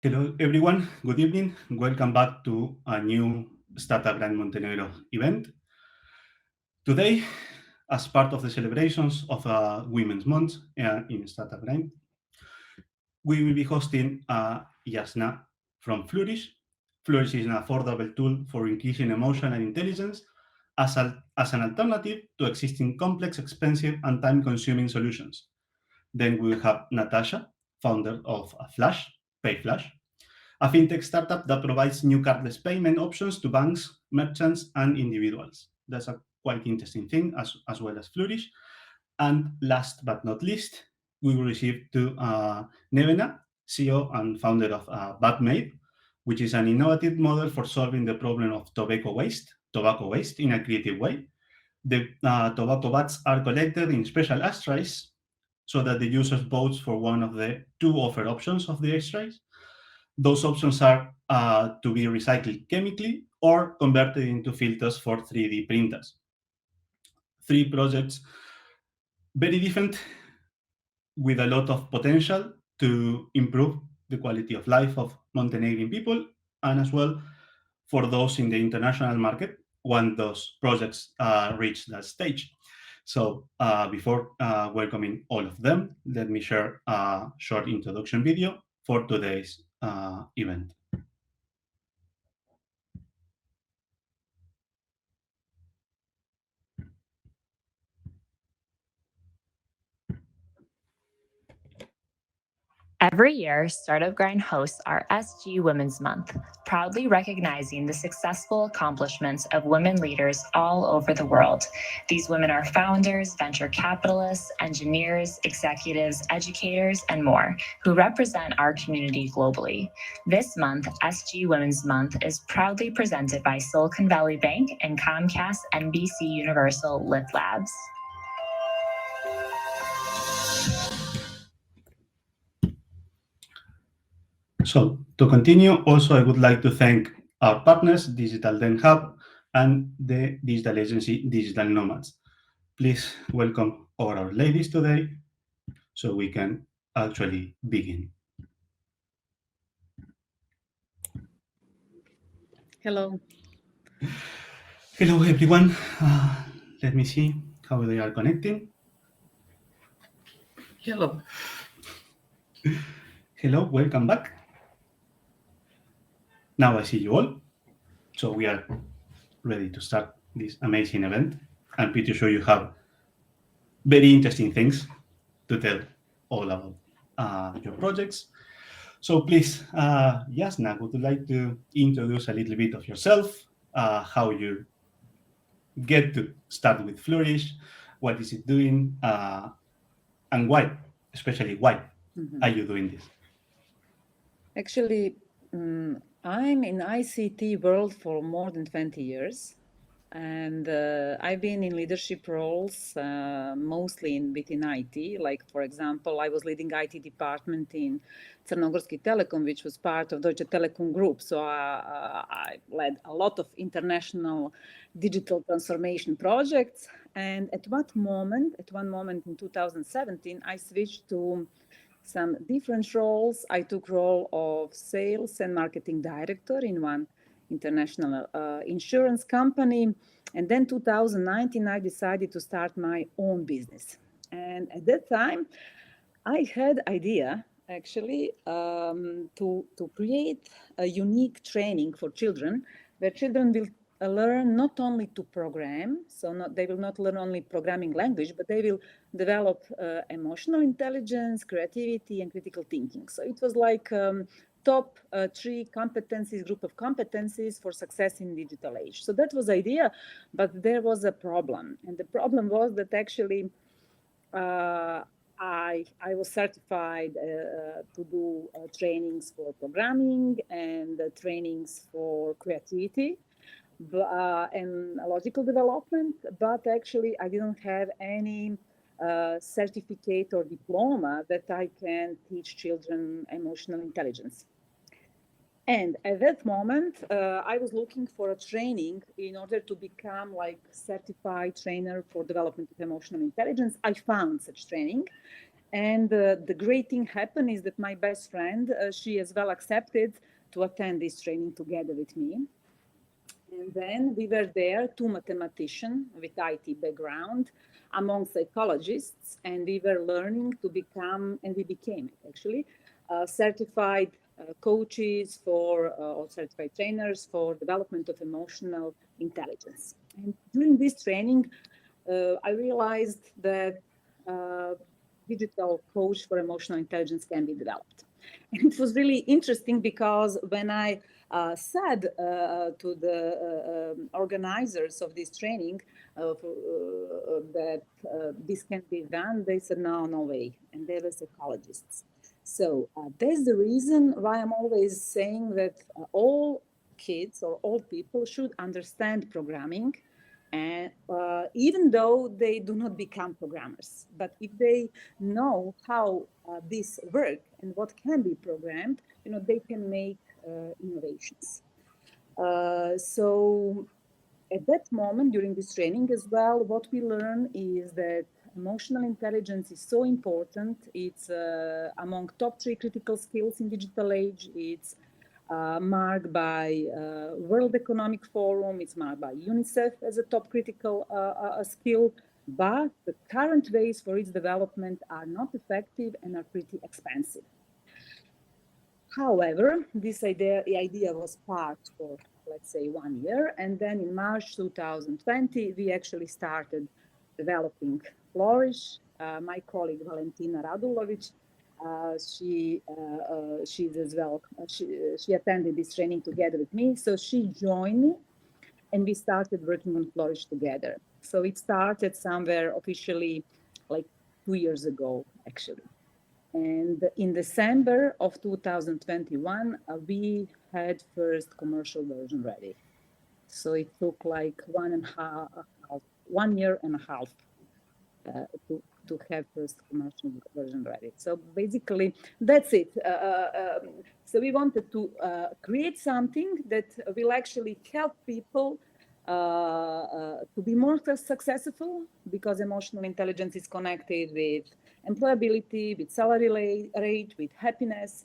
Hello, everyone. Good evening. Welcome back to a new Startup Grind Montenegro event. Today, as part of the celebrations of Women's Month in Startup Grind, we will be hosting Jasna from Flourish. Flourish is an affordable tool for increasing emotional intelligence as an alternative to existing complex, expensive, and time-consuming solutions. Then we will have Nataša, founder of Flash, Flash, a fintech startup that provides new cardless payment options to banks, merchants, and individuals. That's a quite interesting thing, as well as Flourish. And last but not least, we will receive to Nevena, CEO and founder of Buttmade, which is an innovative model for solving the problem of tobacco waste in a creative way. The tobacco butts are collected in special ashtrays so that the user votes for one of the two offered options of the ashtrays. Those options are to be recycled chemically or converted into filters for 3D printers. Three projects, very different, with a lot of potential to improve the quality of life of Montenegrin people, and as well for those in the international market when those projects reach that stage. So before welcoming all of them, let me share a short introduction video for today's event. Every year, Startup Grind hosts our SG Women's Month, proudly recognizing the successful accomplishments of women leaders all over the world. These women are founders, venture capitalists, engineers, executives, educators, and more, who represent our community globally. This month, SG Women's Month is proudly presented by Silicon Valley Bank and Comcast NBC Universal Lit Labs. So to continue, also I would like to thank our partners, Digital Den Hub and the digital agency Digital Nomads. Please welcome all our ladies today so we can actually begin. Hello. Hello, everyone. Let me see how they are connecting. Hello. Hello, welcome back. Now I see you all. So we are ready to start this amazing event. I'm pretty sure you have very interesting things to tell all about your projects. So please, Jasna, would you like to introduce a little bit of yourself, how you get to start with Flourish, what is it doing, and why, especially why are you doing this? Actually, I'm in ICT world for more than 20 years. And I've been in leadership roles, mostly within IT. Like, for example, I was leading IT department in Crnogorski Telekom, which was part of Deutsche Telekom Group. So I led a lot of international digital transformation projects. And at one moment in 2017, I switched to some different roles. I took role of sales and marketing director in one international insurance company. And then 2019, I decided to start my own business. And at that time, I had idea actually to create a unique training for children where children will learn not only to program, they will not learn only programming language, but they will develop emotional intelligence, creativity, and critical thinking. So it was like top 3 competencies, group of competencies for success in digital age. So that was the idea, but there was a problem. And the problem was that actually I was certified to do trainings for programming and trainings for creativity and logical development, but actually I didn't have any certificate or diploma that I can teach children emotional intelligence. And at that moment, I was looking for a training in order to become like certified trainer for development of emotional intelligence. I found such training. And the great thing happened is that my best friend, she as well accepted to attend this training together with me. And then we were there, two mathematicians with IT background, among psychologists, and we were learning to become, and we became actually, certified coaches or certified trainers for development of emotional intelligence. And during this training, I realized that digital coach for emotional intelligence can be developed. And it was really interesting because when I said to the organizers of this training that this can be done, they said, no way. And they were psychologists. So that's the reason why I'm always saying that all kids or all people should understand programming. And even though they do not become programmers, but if they know how this works and what can be programmed, they can make innovations. So at that moment during this training as well, what we learn is that emotional intelligence is so important. It's among top 3 critical skills in digital age. It's marked by World Economic Forum, it's marked by UNICEF as a top critical skill, but the current ways for its development are not effective and are pretty expensive. However, this idea was parked for, let's say, 1 year, and then in March 2020, we actually started developing Flourish. My colleague Valentina Radulović, she's as well. She attended this training together with me, so she joined me, and we started working on Flourish together. So it started somewhere officially like 2 years ago, actually. And in December of 2021, we had first commercial version ready. So it took like 1 year and a half to have first commercial version ready. So basically, that's it. So we wanted to create something that will actually help people to be more successful, because emotional intelligence is connected with employability, with salary rate, with happiness,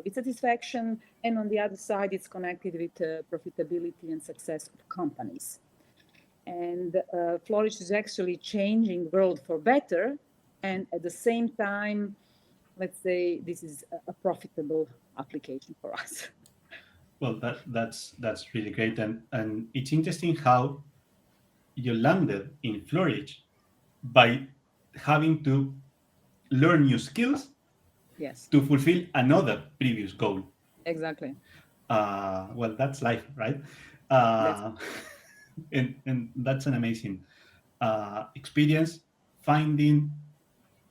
with satisfaction, and on the other side, it's connected with profitability and success of companies. And Flourish is actually changing world for better, and at the same time, let's say this is a profitable application for us. Well, that's really great, and it's interesting how you landed in Flourish by having to learn new skills, Yes, to fulfill another previous goal. exactly. Well, that's life, right? That's And that's an amazing experience, finding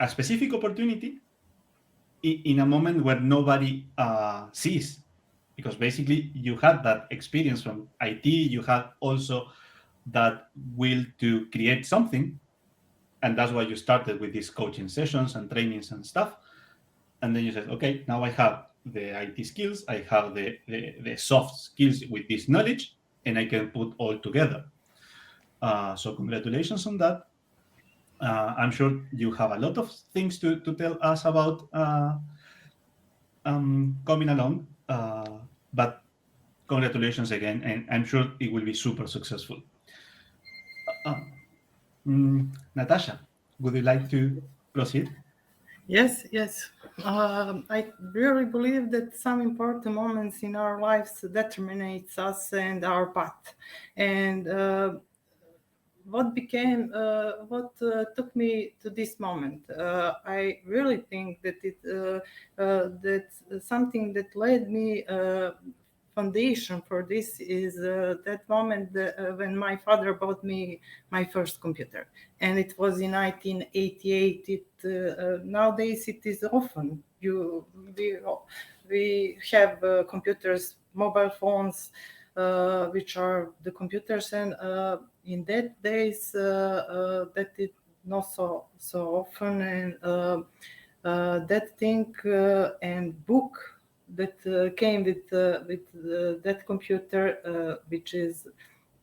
a specific opportunity in a moment where nobody sees, because basically you had that experience from IT, you had also that will to create something, and that's why you started with these coaching sessions and trainings and stuff. And then you said, okay, now I have the IT skills, I have the soft skills with this knowledge, and I can put all together. So congratulations on that. I'm sure you have a lot of things to tell us about coming along, but congratulations again, and I'm sure it will be super successful. Uh, Natasha, would you like to proceed? Yes, yes. I really believe that some important moments in our lives determinates us and our path. And what took me to this moment? I really think that that's something that led me. Foundation for this is that moment when my father bought me my first computer, and it was in 1988. Nowadays it is often we have computers, mobile phones, which are the computers, and in that days that is not so often, and that thing and book that came with that computer, which is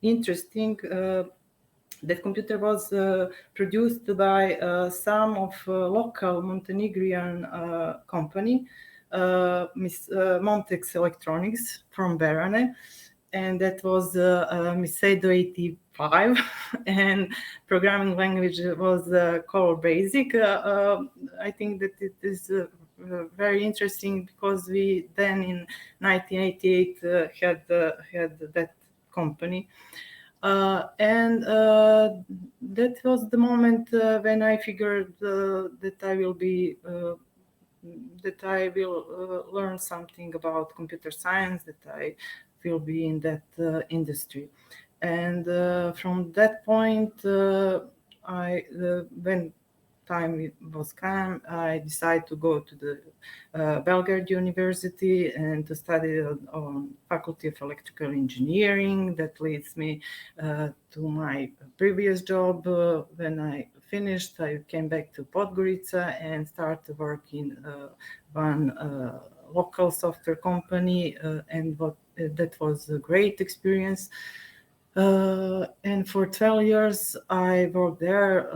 interesting. That computer was produced by some of local Montenegrin company, Miss Montex Electronics from Berane, and that was Misedo 85, and programming language was Color Basic. I think that it is very interesting because we then in 1988 had that company. And that was the moment when I figured that I will be that I will learn something about computer science, that I will be in that industry. And from that point, when time was come, I decided to go to the Belgrade University and to study on Faculty of Electrical Engineering. That leads me to my previous job. When I finished, I came back to Podgorica and started working one local software company, and that was a great experience. And for 12 years, I worked there,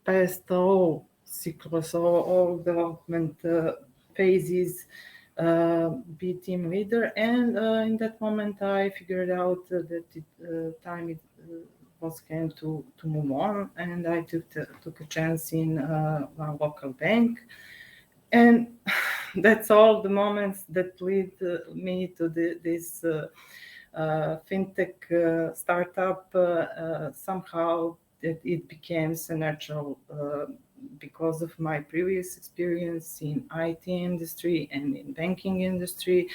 passed all cycles, all development phases, be team leader. And in that moment, I figured out that time was came to move on, and I took a chance in a local bank. And that's all the moments that lead me to this fintech startup. Somehow it became a natural because of my previous experience in IT industry and in banking industry.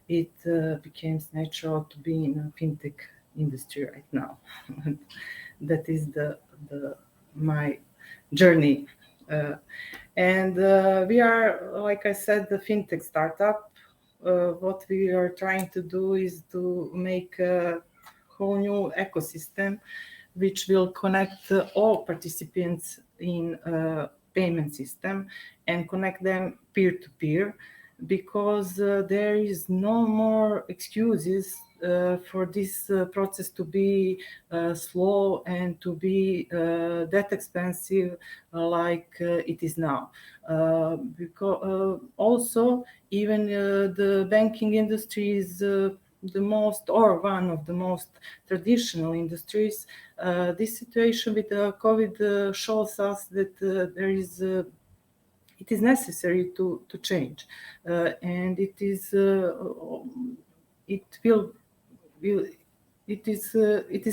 It became natural to be in a fintech industry right now. That is my journey. And we are, like I said, the fintech startup. What we are trying to do is to make a whole new ecosystem which will connect all participants in a payment system and connect them peer-to-peer, because there is no more excuses for this process to be slow and to be that expensive like it is now. Because also, even the banking industry is the most, or one of the most traditional industries. This situation with COVID shows us that it is necessary to change, and it is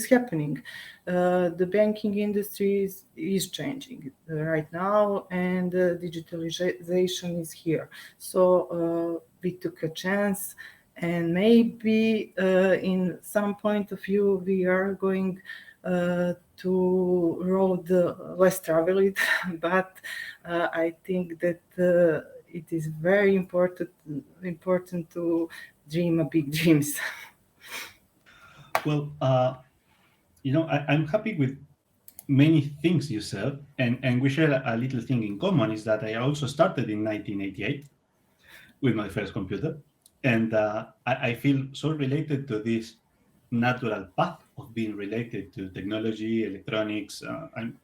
happening. The banking industry is changing right now, and digitalization is here. So we took a chance, and maybe in some point of view we are going to road less traveled, but I think that it is very important to dream a big dreams. Well, I'm happy with many things you said, and we share a little thing in common, is that I also started in 1988 with my first computer, and I feel so related to this natural path of being related to technology, electronics, and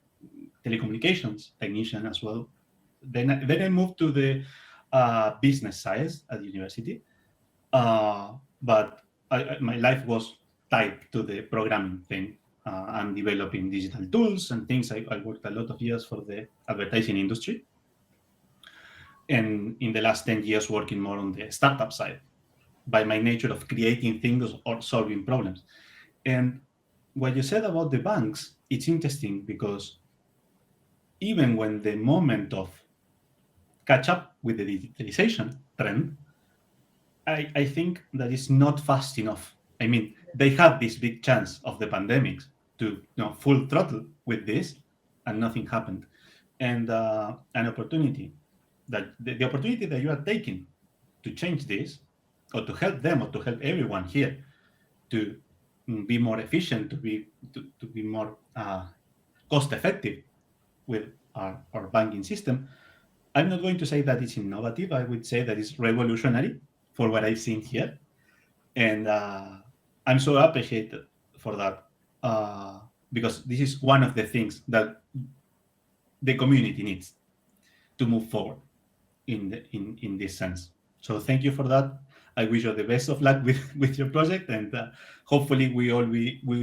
telecommunications technician as well. Then I moved to the business science at university, but my life was tied to the programming thing. I'm developing digital tools and things. I worked a lot of years for the advertising industry, and in the last 10 years working more on the startup side, by my nature of creating things or solving problems. And what you said about the banks, it's interesting because even when the moment of catch up with the digitalization trend, I think that it's not fast enough. I mean, they had this big chance of the pandemics to full throttle with this, and nothing happened. And an opportunity that the opportunity that you are taking to change this, or to help them, or to help everyone here to be more efficient, to be more cost effective with our banking system. I'm not going to say that it's innovative. I would say that it's revolutionary for what I've seen here. And I'm so appreciated for that. because this is one of the things that the community needs to move forward in this sense. So thank you for that. I wish you the best of luck with your project, and hopefully we will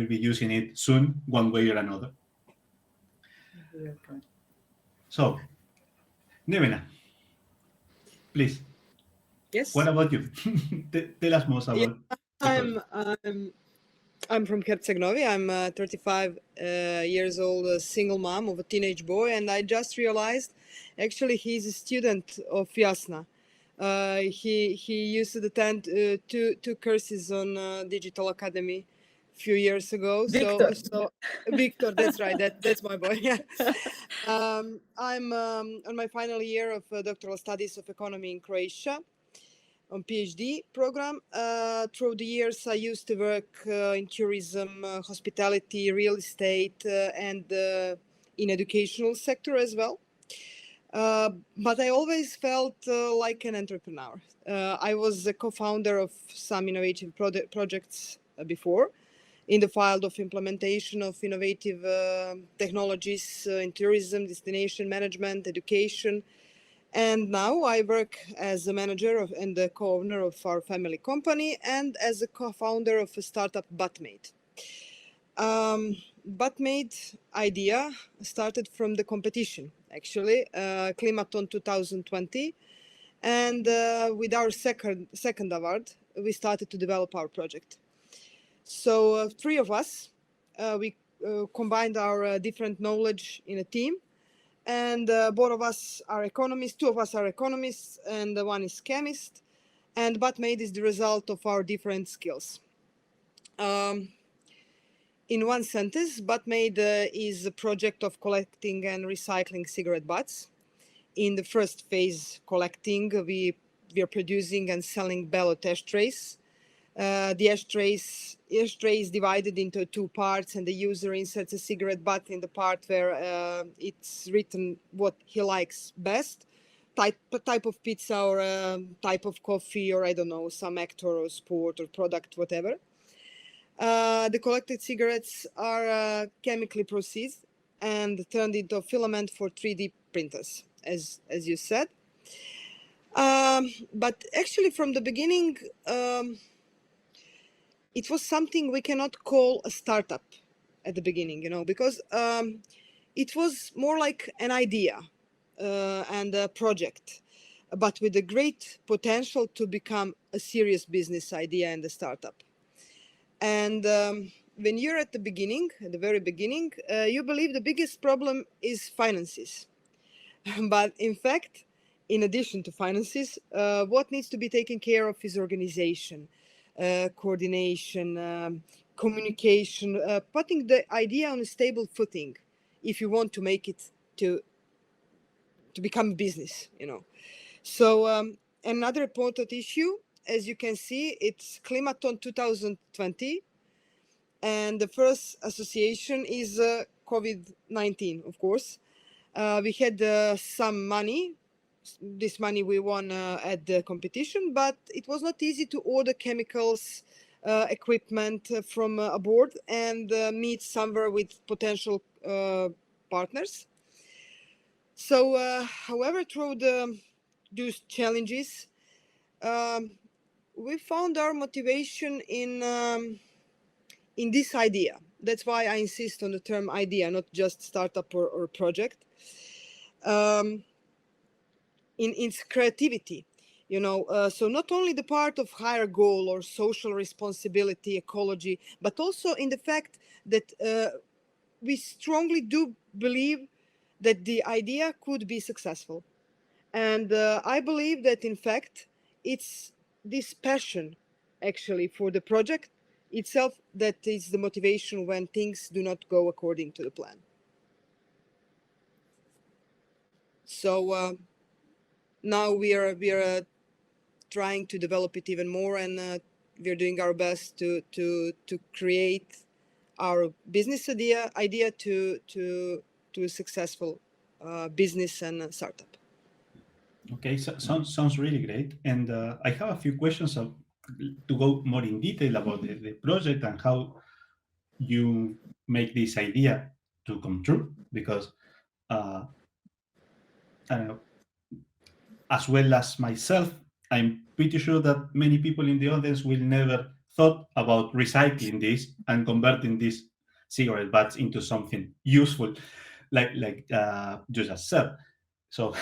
be using it soon, one way or another. So, Nevena, please. Yes. What about you? Tell us more about. I'm from Herceg-Novi. I'm 35 years old, a single mom of a teenage boy, and I just realized, actually, he's a student of Jasna. He used to attend two courses on Digital Academy a few years ago. Victor. So Victor, that's right. That's my boy. Yeah. I'm on my final year of doctoral studies of economy in Croatia, on PhD program. Through the years, I used to work in tourism, hospitality, real estate, and in educational sector as well. But I always felt like an entrepreneur. I was a co-founder of some innovative projects before, in the field of implementation of innovative technologies in tourism, destination management, education. And now I work as a manager and the co-owner of our family company, and as a co-founder of a startup, Buttmade. Buttmade idea started from the competition, actually, Climaton 2020. And with our second award, we started to develop our project. So three of us, we combined our different knowledge in a team. And both of us are economists, two of us are economists, and one is chemist. And Buttmade is the result of our different skills. In one sentence, Buttmade is a project of collecting and recycling cigarette butts. In the first phase, collecting, we are producing and selling ballot ashtrays. The ashtray is divided into two parts, and the user inserts a cigarette butt in the part where it's written what he likes best, type of pizza or type of coffee, or I don't know, some actor or sport or product, whatever. The collected cigarettes are chemically processed and turned into a filament for 3D printers, as you said. But actually, from the beginning, it was something we cannot call a startup at the beginning, because it was more like an idea and a project, but with a great potential to become a serious business idea and a startup. And when you're at the beginning, at the very beginning, you believe the biggest problem is finances. But in fact, in addition to finances, what needs to be taken care of is organization, coordination, communication, putting the idea on a stable footing if you want to make it to become a business, So another important issue, as you can see, it's Climaton 2020. And the first association is COVID-19, of course. We had some money. This money we won at the competition, but it was not easy to order chemicals, equipment from abroad and meet somewhere with potential partners. So, however, through those challenges, we found our motivation in this idea. That's why I insist on the term idea, not just startup or project. In its creativity, so not only the part of higher goal or social responsibility, ecology, but also in the fact that we strongly do believe that the idea could be successful. And I believe that, in fact, it's this passion, actually, for the project itself that is the motivation when things do not go according to the plan. So now we are trying to develop it even more, and we are doing our best to create our business idea to a successful business and startup. Okay, so, sounds really great. And I have a few questions to go more in detail about the project and how you make this idea to come true, because I don't know, as well as myself, I'm pretty sure that many people in the audience will never thought about recycling this and converting these cigarette butts into something useful, like you just said. So,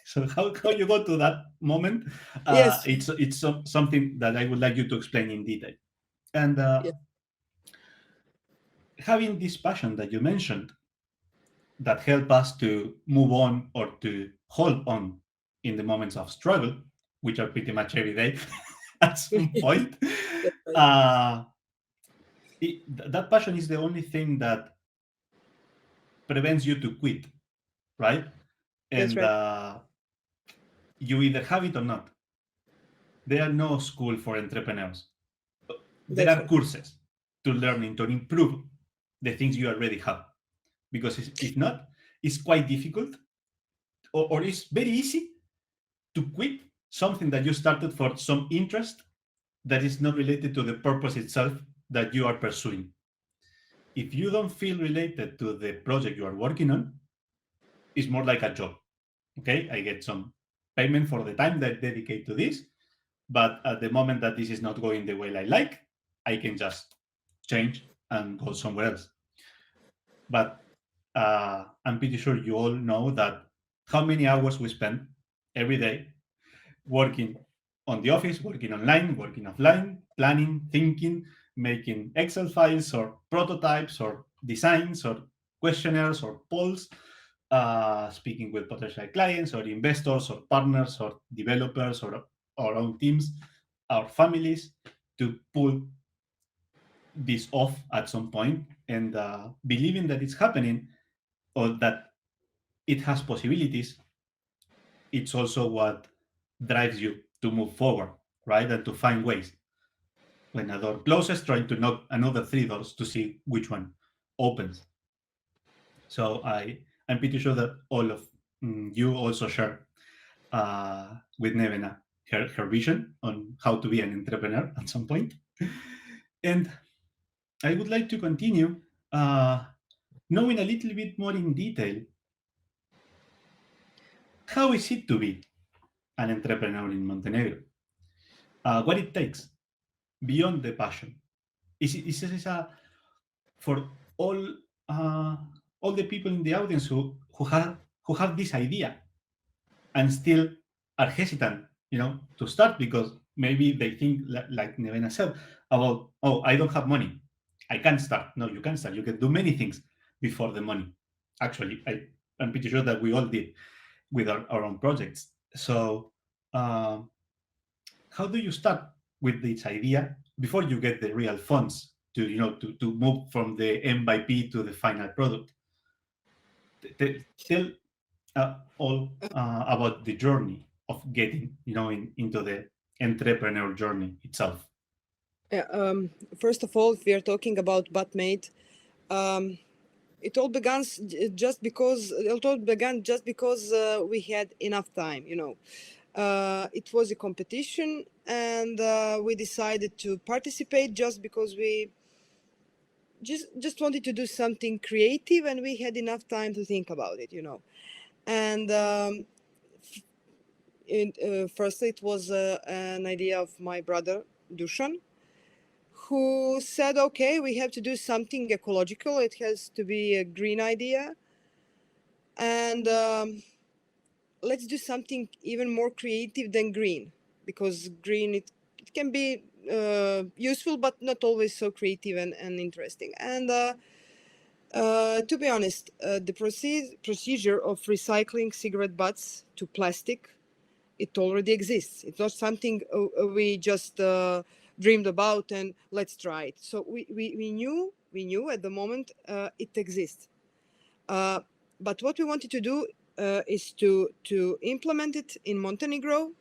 so how you got to that moment? Yes. It's something that I would like you to explain in detail. And Yeah. having this passion that you mentioned that help us to move on or to hold on in the moments of struggle, which are pretty much every day at some point. That's right. That passion is the only thing that prevents you to quit, right? That's And right. you either have it or not. There are no school for entrepreneurs. There That's are right. courses to learning to improve the things you already have. Because if not, it's quite difficult, or it's very easy to quit something that you started for some interest that is not related to the purpose itself that you are pursuing. If you don't feel related to the project you are working on, it's more like a job. Okay, I get some payment for the time that I dedicate to this, but at the moment that this is not going the way I like, I can just change and go somewhere else. But I'm pretty sure you all know that how many hours we spend every day working on the office, working online, working offline, planning, thinking, making Excel files or prototypes or designs or questionnaires or polls, speaking with potential clients or investors or partners or developers or our own teams, our families, to pull this off at some point, and believing that it's happening or that it has possibilities. It's also what drives you to move forward, right? And to find ways. When a door closes, trying to knock another 3 doors to see which one opens. So I'm pretty sure that all of you also share with Nevena her vision on how to be an entrepreneur at some point. And I would like to continue knowing a little bit more in detail, how is it to be an entrepreneur in Montenegro? What it takes beyond the passion. Is for all uh, all the people in the audience who have this idea and still are hesitant, to start, because maybe they think like Nevena said about, oh, I don't have money, I can't start. No, you can start. You can do many things before the money. Actually, I'm pretty sure that we all did with our own projects. So how do you start with this idea before you get the real funds to move from the MVP to the final product? Tell all about the journey of getting into the entrepreneur journey itself. Yeah, first of all, if we are talking about Buttmade, it all began just because we had enough time. It was a competition, and we decided to participate just because we just wanted to do something creative, and we had enough time to think about it. And firstly, it was an idea of my brother Dusan, who said, okay, we have to do something ecological. It has to be a green idea. And let's do something even more creative than green, because green, it can be useful, but not always so creative and interesting. And to be honest, the procedure of recycling cigarette butts to plastic, it already exists. It's not something we just dreamed about and let's try it. So we knew at the moment it exists. But what we wanted to do is to implement it in Montenegro,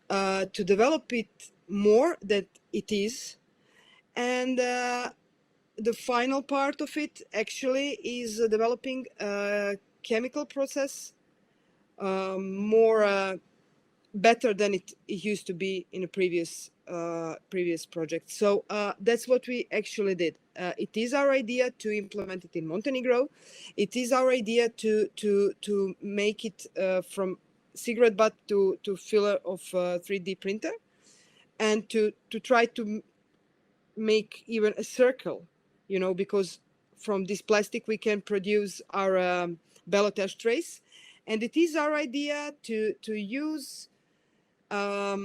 to develop it more than it is. And the final part of it actually is developing a chemical process, more better than it used to be in a previous project. So that's what we actually did. It is our idea to implement it in Montenegro. It is our idea to make it from cigarette butt to filler of 3D printer, and to try to make even a circle, you know, because from this plastic we can produce our ballot ashtrays. And it is our idea to use our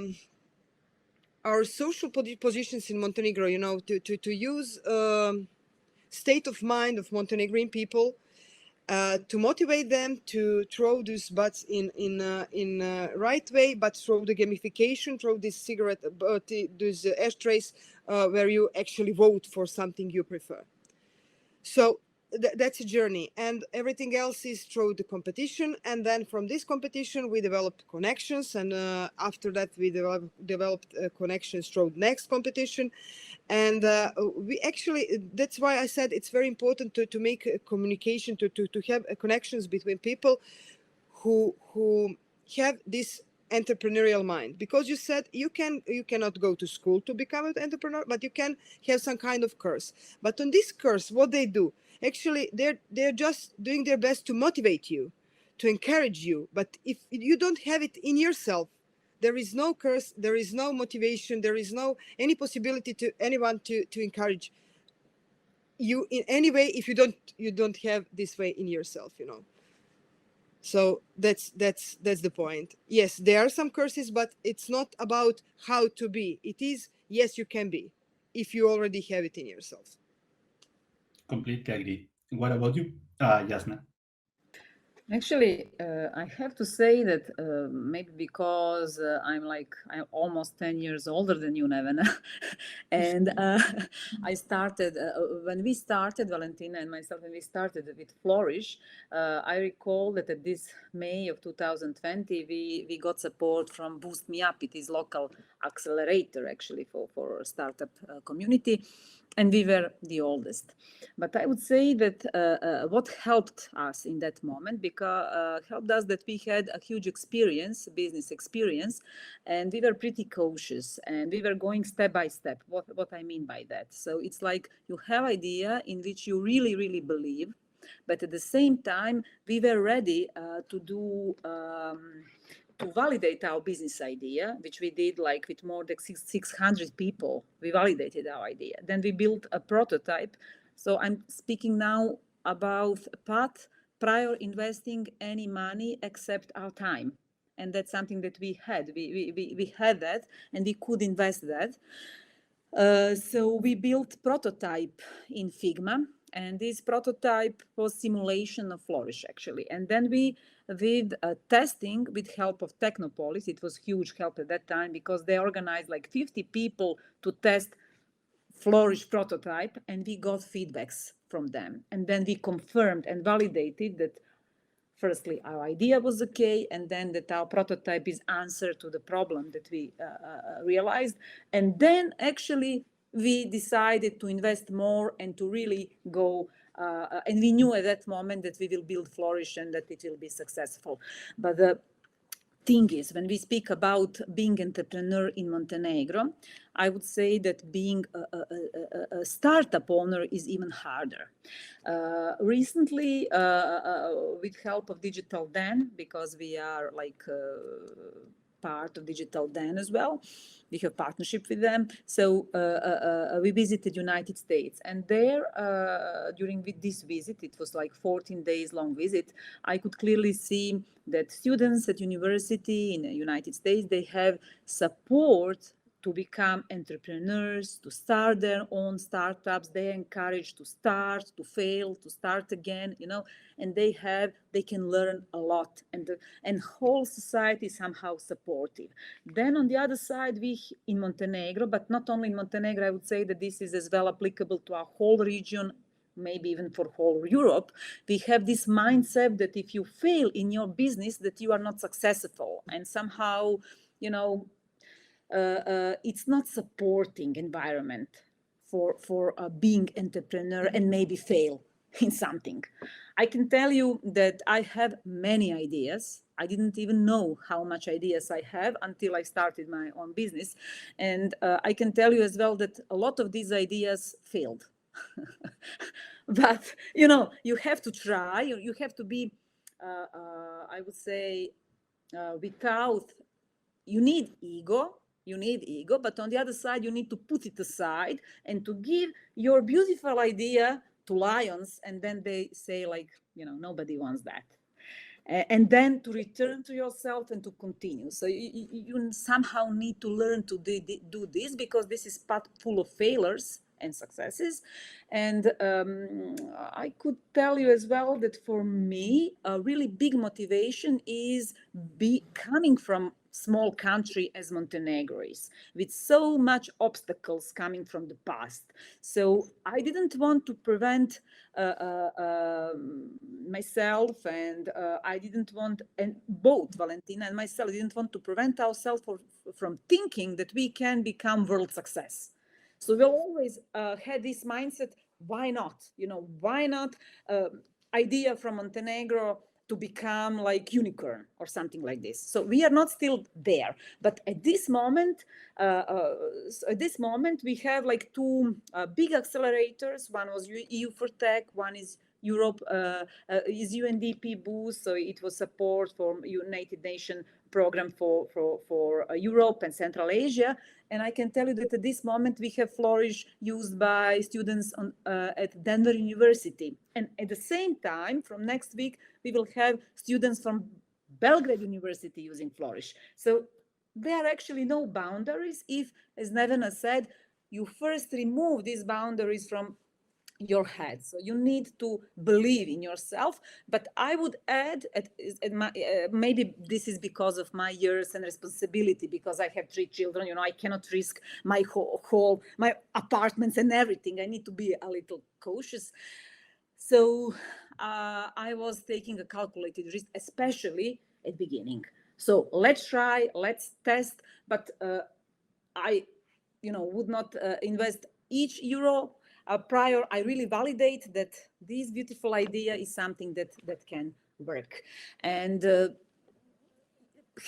social positions in Montenegro, you know, to use state of mind of Montenegrin people, to motivate them to throw these butts in right way, but through the gamification, through this cigarette, these ashtrays, where you actually vote for something you prefer. So that's a journey, and everything else is through the competition. And then from this competition we developed connections, and after that we developed connections through next competition. And we actually, that's why I said it's very important to make a communication, to have connections between people who have this entrepreneurial mind. Because you said you cannot go to school to become an entrepreneur, but you can have some kind of course. But on this course, what they do, actually they're just doing their best to motivate you, to encourage you. But if you don't have it in yourself, there is no curse, there is no motivation, there is no any possibility to anyone to encourage you in any way if you don't have this way in yourself, you know. So that's the point. Yes, there are some curses, but it's not about how to be. It is, yes, you can be if you already have it in yourself. Completely agree. What about you, Jasna? Actually, I have to say that maybe because I'm almost 10 years older than you, Nevena. And I started, when we started, Valentina and myself, when we started with Flourish, I recall that at this May of 2020, we got support from Boost Me Up. It is local accelerator actually for startup community. And we were the oldest. But I would say that what helped us in that moment, because helped us that we had a huge experience, business experience, and we were pretty cautious, and we were going step by step. What I mean by that? So it's like you have idea in which you really, really believe, but at the same time, we were ready to do to validate our business idea, which we did like with more than 600 people. We validated our idea. Then we built a prototype. So I'm speaking now about a path prior investing any money except our time. And that's something that we had. We had that, and we could invest that. So we built prototype in Figma, and this prototype was simulation of Flourish actually. And then we did testing with help of Technopolis. It was huge help at that time because they organized like 50 people to test Flourish prototype, and we got feedbacks from them. And then we confirmed and validated that firstly, our idea was okay, and then that our prototype is answer to the problem that we realized. And then actually we decided to invest more and to really go, and we knew at that moment that we will build Flourish and that it will be successful. But the thing is, when we speak about being entrepreneur in Montenegro, I would say that being a startup owner is even harder. Recently, with help of Digital Den, because we are like part of Digital Den as well, we have partnership with them. So we visited United States, and there during this visit, it was like 14 days long visit, I could clearly see that students at university in the United States, they have support to become entrepreneurs, to start their own startups. They are encouraged to start, to fail, to start again, you know, and they can learn a lot, and whole society is somehow supportive. Then on the other side, we in Montenegro, but not only in Montenegro, I would say that this is as well applicable to our whole region, maybe even for whole Europe. We have this mindset that if you fail in your business, that you are not successful, and somehow, you know, it's not supporting environment for being entrepreneur and maybe fail in something. I can tell you that I have many ideas, I didn't even know how much ideas I have until I started my own business. And I can tell you as well that a lot of these ideas failed. But, you have to try. You have to be, I would say, without, you need ego, but on the other side, you need to put it aside and to give your beautiful idea to lions. And then they say like, nobody wants that. And then to return to yourself and to continue. So you somehow need to learn to do this, because this is part full of failures and successes. And I could tell you as well that for me, a really big motivation is coming from small country as Montenegro is, with so much obstacles coming from the past. So I didn't want to prevent myself, and I didn't want, and both Valentina and myself didn't want to prevent ourselves from thinking that we can become world success. So we always had this mindset, why not? Why not idea from Montenegro to become like unicorn or something like this. So we are not still there, but at this moment, we have like two big accelerators. One was EU for Tech, one is Europe, is UNDP boost. So it was support for United Nations program for Europe and Central Asia. And I can tell you that at this moment we have Flourish used by students at Denver University. And at the same time, from next week, we will have students from Belgrade University using Flourish. So there are actually no boundaries if, as Nevena said, you first remove these boundaries from your head. So you need to believe in yourself. But I would add, maybe this is because of my years and responsibility, because I have 3 children, I cannot risk my whole my apartments and everything. I need to be a little cautious. So I was taking a calculated risk, especially at beginning. So let's try, let's test, but I would not invest each euro prior. I really validate that this beautiful idea is something that can work, and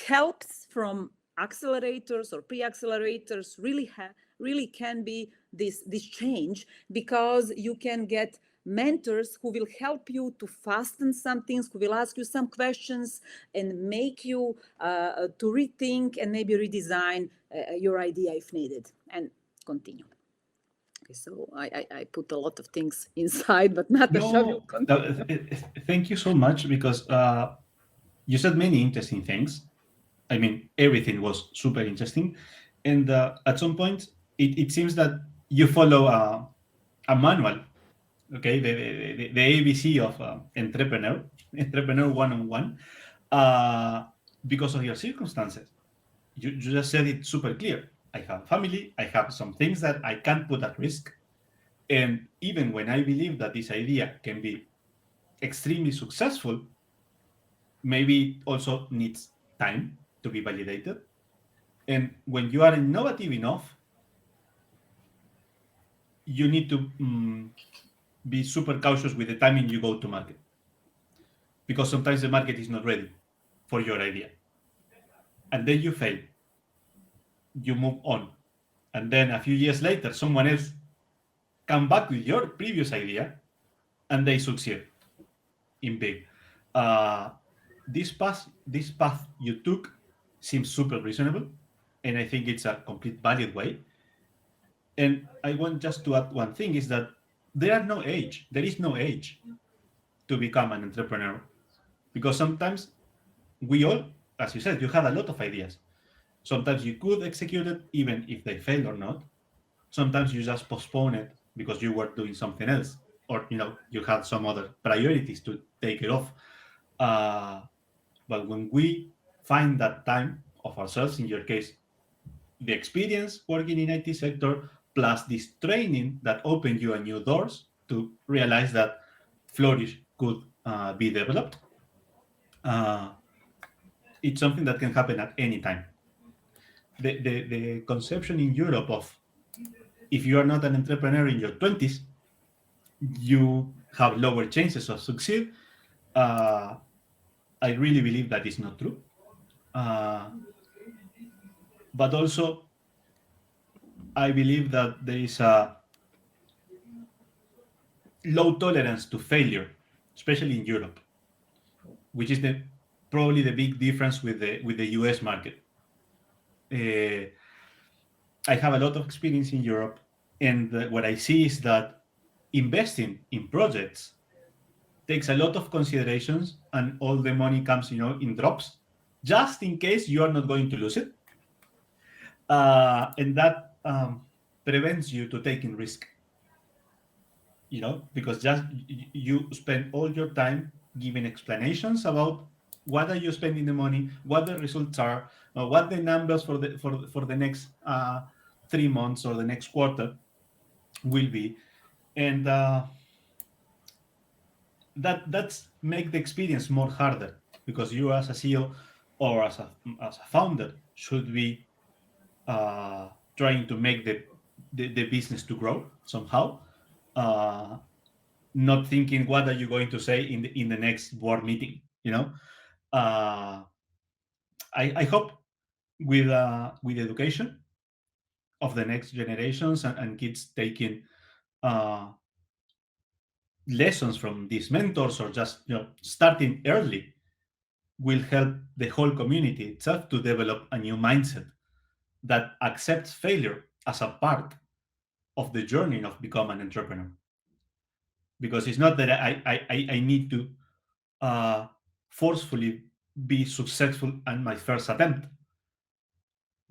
helps from accelerators or pre-accelerators really can be this change, because you can get mentors who will help you to fasten some things, who will ask you some questions and make you to rethink and maybe redesign your idea if needed, and continue. So I put a lot of things inside, but Nataša will continue. Thank you so much, because you said many interesting things. I mean, everything was super interesting. And at some point, it seems that you follow a manual, okay? The ABC of entrepreneur 101, because of your circumstances. You just said it super clear. I have a family, I have some things that I can't put at risk. And even when I believe that this idea can be extremely successful, maybe it also needs time to be validated. And when you are innovative enough, you need to be super cautious with the timing you go to market, because sometimes the market is not ready for your idea. And then you fail. You move on. And then a few years later, someone else come back with your previous idea and they succeed in big. This path you took seems super reasonable, and I think it's a complete valid way. And I want just to add one thing, is that there is no age to become an entrepreneur, because sometimes we all, as you said, you had a lot of ideas. Sometimes you could execute it even if they fail or not. Sometimes you just postpone it because you were doing something else, or you had some other priorities to take it off. But when we find that time of ourselves, in your case, the experience working in IT sector, plus this training that opened you a new doors to realize that Flourish could be developed, it's something that can happen at any time. The conception in Europe of, if you are not an entrepreneur in your 20s, you have lower chances of succeed. I really believe that is not true. But also, I believe that there is a low tolerance to failure, especially in Europe, which is probably the big difference with the US market. I have a lot of experience in Europe, and what I see is that investing in projects takes a lot of considerations, and all the money comes, in drops, just in case you are not going to lose it, and that prevents you to taking risk. Because just you spend all your time giving explanations about what are you spending the money, what the results are, what the numbers for the next 3 months or the next quarter will be, and that's make the experience more harder, because you as a CEO or as a founder should be trying to make the business to grow somehow, not thinking what are you going to say in the next board meeting. I hope with education of the next generations and kids taking lessons from these mentors, or just starting early, will help the whole community itself to develop a new mindset that accepts failure as a part of the journey of becoming an entrepreneur. Because it's not that I need to forcefully be successful in my first attempt,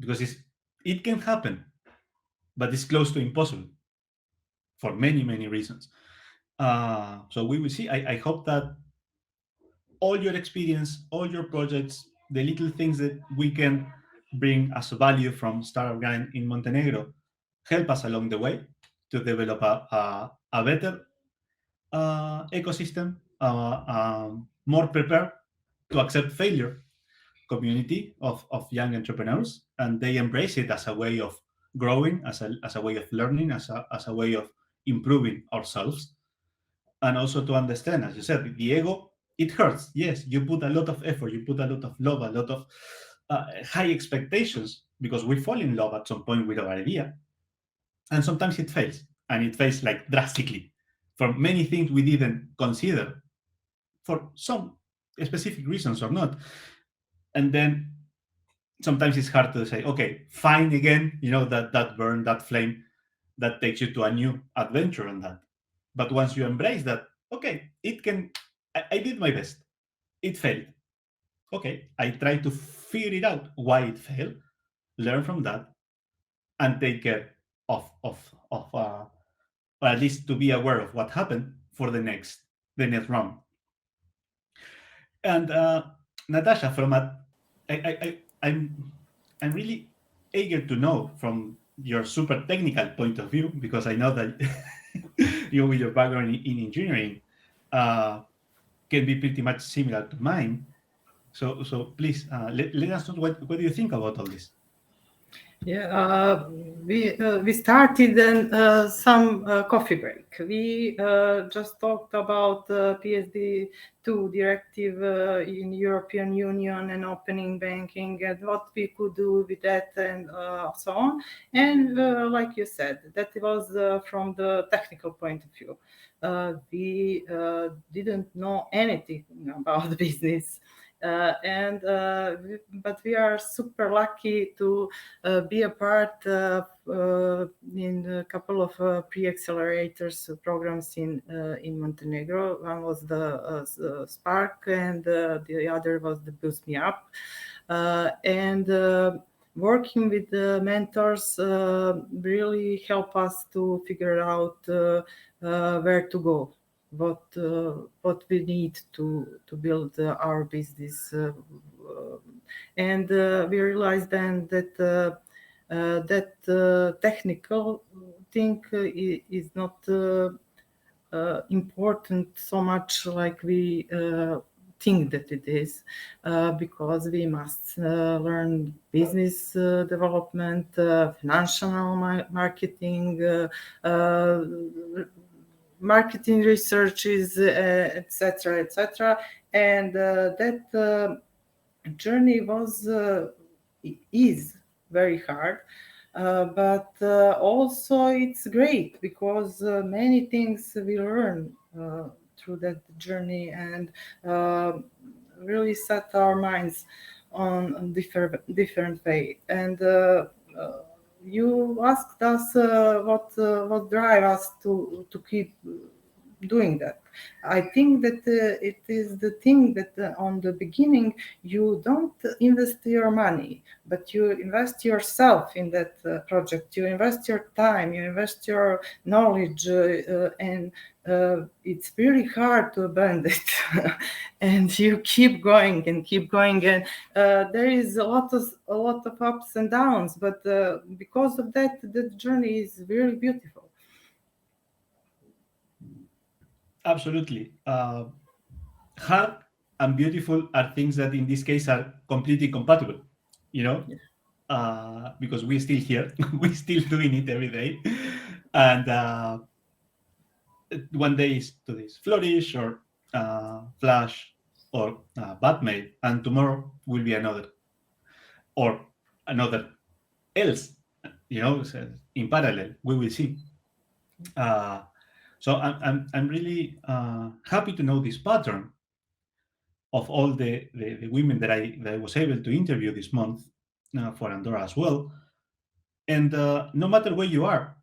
because it can happen, but it's close to impossible for many, many reasons. So we will see. I hope that all your experience, all your projects, the little things that we can bring as a value from Startup Grind in Montenegro help us along the way to develop a better ecosystem, more prepared to accept failure community of young entrepreneurs, and they embrace it as a way of growing, as a way of learning, as a way of improving ourselves, and also to understand, as you said, the ego, it hurts. Yes, you put a lot of effort, you put a lot of love, a lot of high expectations, because we fall in love at some point with our idea, and sometimes it fails, and it fails like drastically for many things we didn't consider, for some specific reasons or not. And then sometimes it's hard to say, okay, fine again, that burn, that flame that takes you to a new adventure on that. But once you embrace that, okay, I did my best, it failed. Okay, I try to figure it out why it failed, learn from that, and take care of or at least to be aware of what happened for the next round. And Natasha, I'm really eager to know from your super technical point of view, because I know that you, with your background in engineering, can be pretty much similar to mine. So please let us know what do you think about all this. Yeah, we started in some coffee break. We just talked about PSD2 directive in European Union and opening banking and what we could do with that and so on. And like you said, that was from the technical point of view. We didn't know anything about business. But we are super lucky to be a part in a couple of pre-accelerators programs in Montenegro. One was the Spark, and the other was the Boost Me Up. Working with the mentors really help us to figure out where to go. What we need to build our business, and we realized then that technical thing is not important so much like we think that it is, because we must learn business development, financial marketing, marketing researches, etc., etc. And that journey is very hard. But also it's great because many things we learn through that journey, and really set our minds on different way. And you asked us what drive us to keep doing that. I think that it is the thing that on the beginning you don't invest your money, but you invest yourself in that project. You invest your time, you invest your knowledge, and it's really hard to abandon it. And you keep going and keep going, and there is a lot of ups and downs. But because of that, the journey is really beautiful. Absolutely. Hard and beautiful are things that in this case are completely compatible, because we're still here, we're still doing it every day. And one day is today's Flourish or Flash or Buttmade, and tomorrow will be another else, so in parallel, we will see. So I'm really happy to know this pattern of all the women that I was able to interview this month for Andorra as well. And no matter where you are,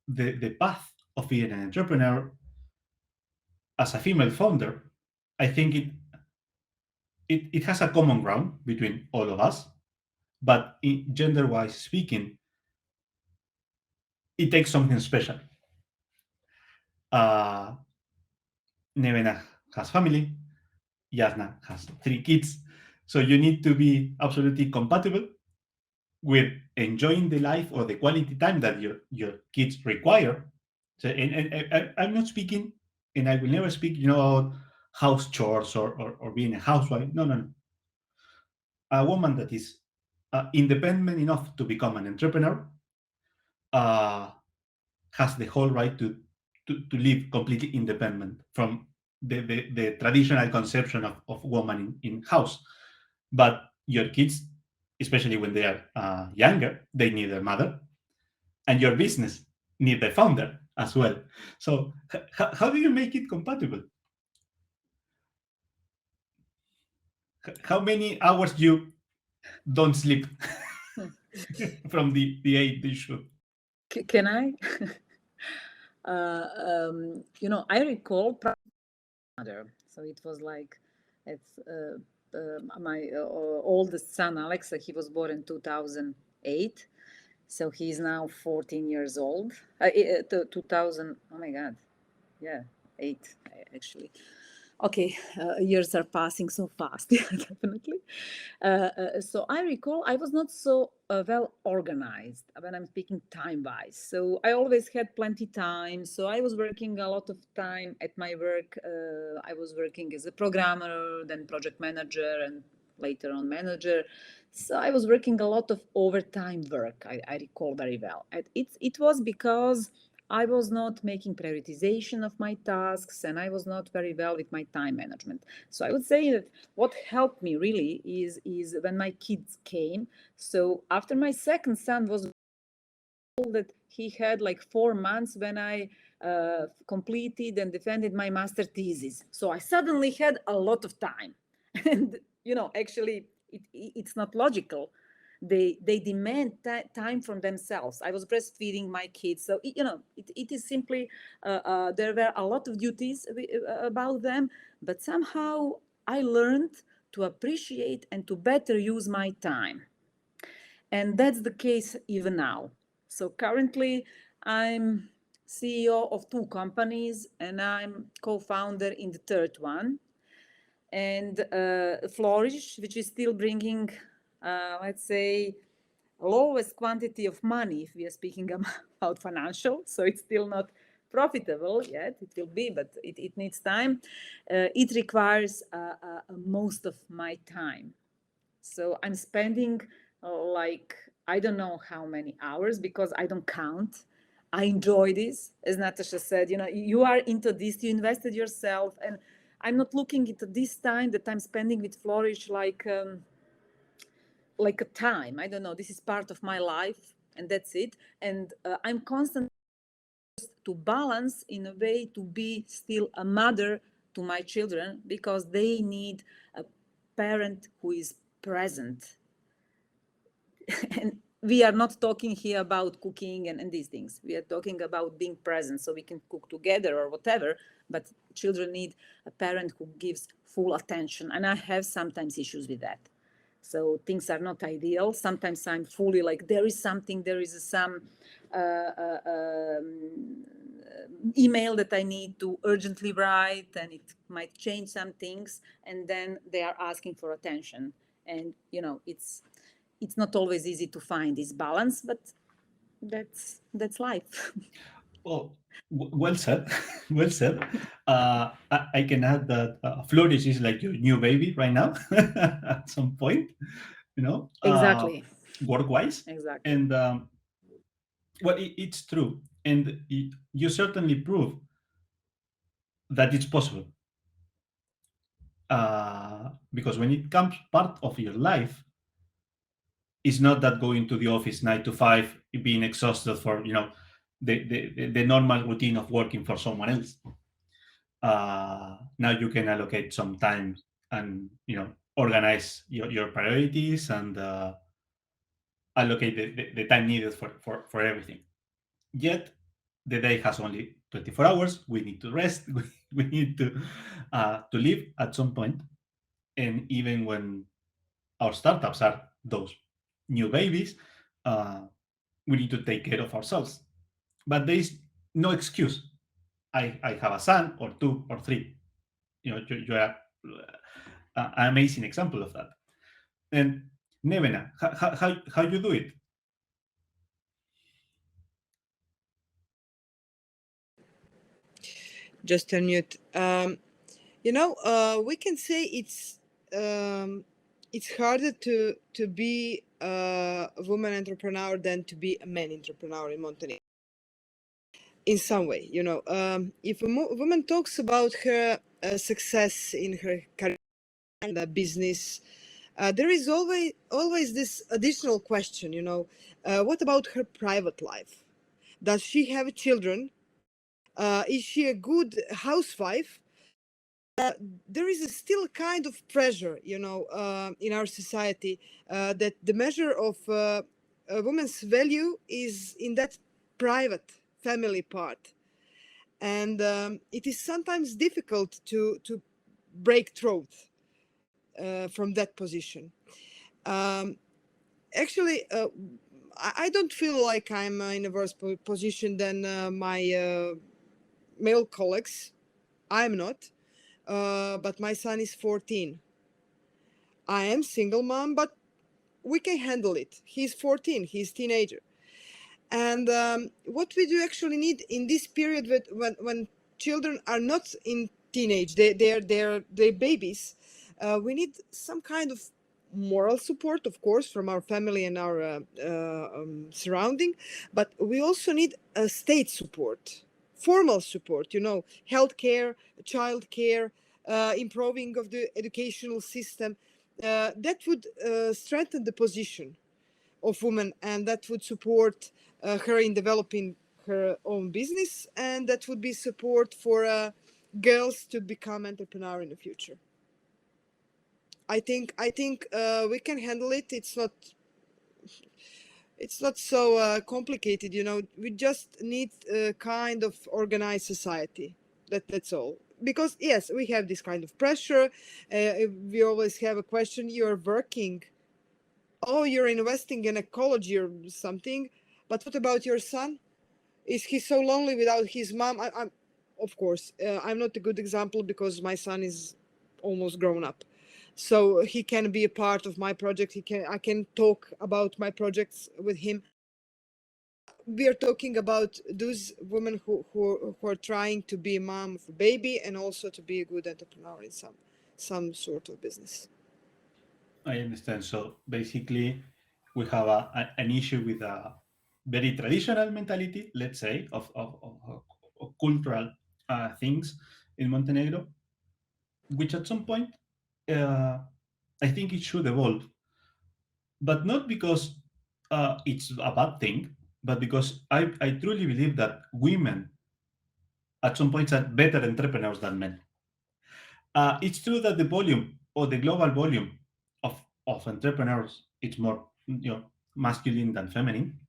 the path of being an entrepreneur as a female founder, I think it has a common ground between all of us, but gender-wise speaking, it takes something special. Nevena has family, Jasna has 3 kids, so you need to be absolutely compatible with enjoying the life or the quality time that your kids require. So, and I'm not speaking, and I will never speak, about house chores or being a housewife. No. A woman that is independent enough to become an entrepreneur has the whole right to live completely independent from the traditional conception of woman in house. But your kids, especially when they are younger, they need their mother, and your business need the founder as well. So how do you make it compatible? How many hours you don't sleep from the 8 they should? Can I? I recall mother. So it was like it's my oldest son, Alex. He was born in 2008. So he's now 14 years old. 2000. Oh my God. Yeah, 8 actually. Okay, years are passing so fast. Yeah, definitely. So I recall I was not so well organized when I'm speaking time-wise. So I always had plenty time. So I was working a lot of time at my work. I was working as a programmer, then project manager, and later on manager. So I was working a lot of overtime work. I recall very well. And it was because I was not making prioritization of my tasks, and I was not very well with my time management. So I would say that what helped me really is when my kids came. So after my second son was that he had like 4 months when I completed and defended my master thesis. So I suddenly had a lot of time. And, actually, it's not logical. They demand time from themselves. I was breastfeeding my kids. So, it is simply, there were a lot of duties about them, but somehow I learned to appreciate and to better use my time. And that's the case even now. So currently I'm CEO of 2 companies and I'm co-founder in the third one. And Flourish, which is still bringing, let's say, lowest quantity of money if we are speaking about financial. So it's still not profitable yet. It will be, but it needs time. It requires most of my time. So I'm spending like, I don't know how many hours because I don't count. I enjoy this. As Nataša said, you are into this, you invested yourself, and I'm not looking into this time that I'm spending with Flourish like a time. I don't know. This is part of my life, and that's it. And I'm constantly to balance in a way to be still a mother to my children, because they need a parent who is present. And we are not talking here about cooking and these things. We are talking about being present, so we can cook together or whatever, but children need a parent who gives full attention. And I have sometimes issues with that. So things are not ideal. Sometimes I'm fully like, there is some email that I need to urgently write, and it might change some things, and then they are asking for attention. And it's not always easy to find this balance, but that's life. Well, well said. Well said. I can add that Flourish is like your new baby right now at some point, Exactly. work-wise. Exactly. And well, it's true. And you certainly prove that it's possible. Because when it comes part of your life, it's not that going to the office 9 to 5, being exhausted for the normal routine of working for someone else. Now you can allocate some time and organize your priorities and allocate the time needed for everything. Yet the day has only 24 hours. We need to rest. We need to live at some point. And even when our startups are those new babies, we need to take care of ourselves. But there is no excuse. I have a son or 2 or 3. You are an amazing example of that. And Nevena, how you do it? Just unmute. We can say it's harder to be a woman entrepreneur than to be a man entrepreneur in Montenegro. In some way, if a woman talks about her success in her career and business, there is always this additional question. What about her private life? Does she have children? Is she a good housewife? There is still a kind of pressure, in our society, that the measure of a woman's value is in that private family part. And it is sometimes difficult to break through from that position. Actually, I don't feel like I'm in a worse position than my male colleagues. I'm not. But my son is 14. I am single mom, but we can handle it. He's 14. He's teenager. And what we do actually need in this period when children are not in teenage, they're babies, we need some kind of moral support, of course, from our family and our surrounding, but we also need a state support, formal support, healthcare, child care, improving of the educational system. That would strengthen the position of women, and that would support her in developing her own business, and that would be support for girls to become entrepreneur in the future. I think we can handle it. It's not so complicated, we just need a kind of organized society. That's all. Because yes, we have this kind of pressure. We always have a question. You're working, oh, you're investing in ecology or something, but what about your son? Is he so lonely without his mom? I'm of course, I'm not a good example because my son is almost grown up, so he can be a part of my project. I can talk about my projects with him. We are talking about those women who are trying to be a mom of a baby and also to be a good entrepreneur in some sort of business. I understand. So basically, we have an issue with very traditional mentality, let's say, of cultural things in Montenegro, which at some point I think it should evolve, but not because it's a bad thing, but because I truly believe that women at some points are better entrepreneurs than men. It's true that the volume or the global volume of entrepreneurs it's more masculine than feminine,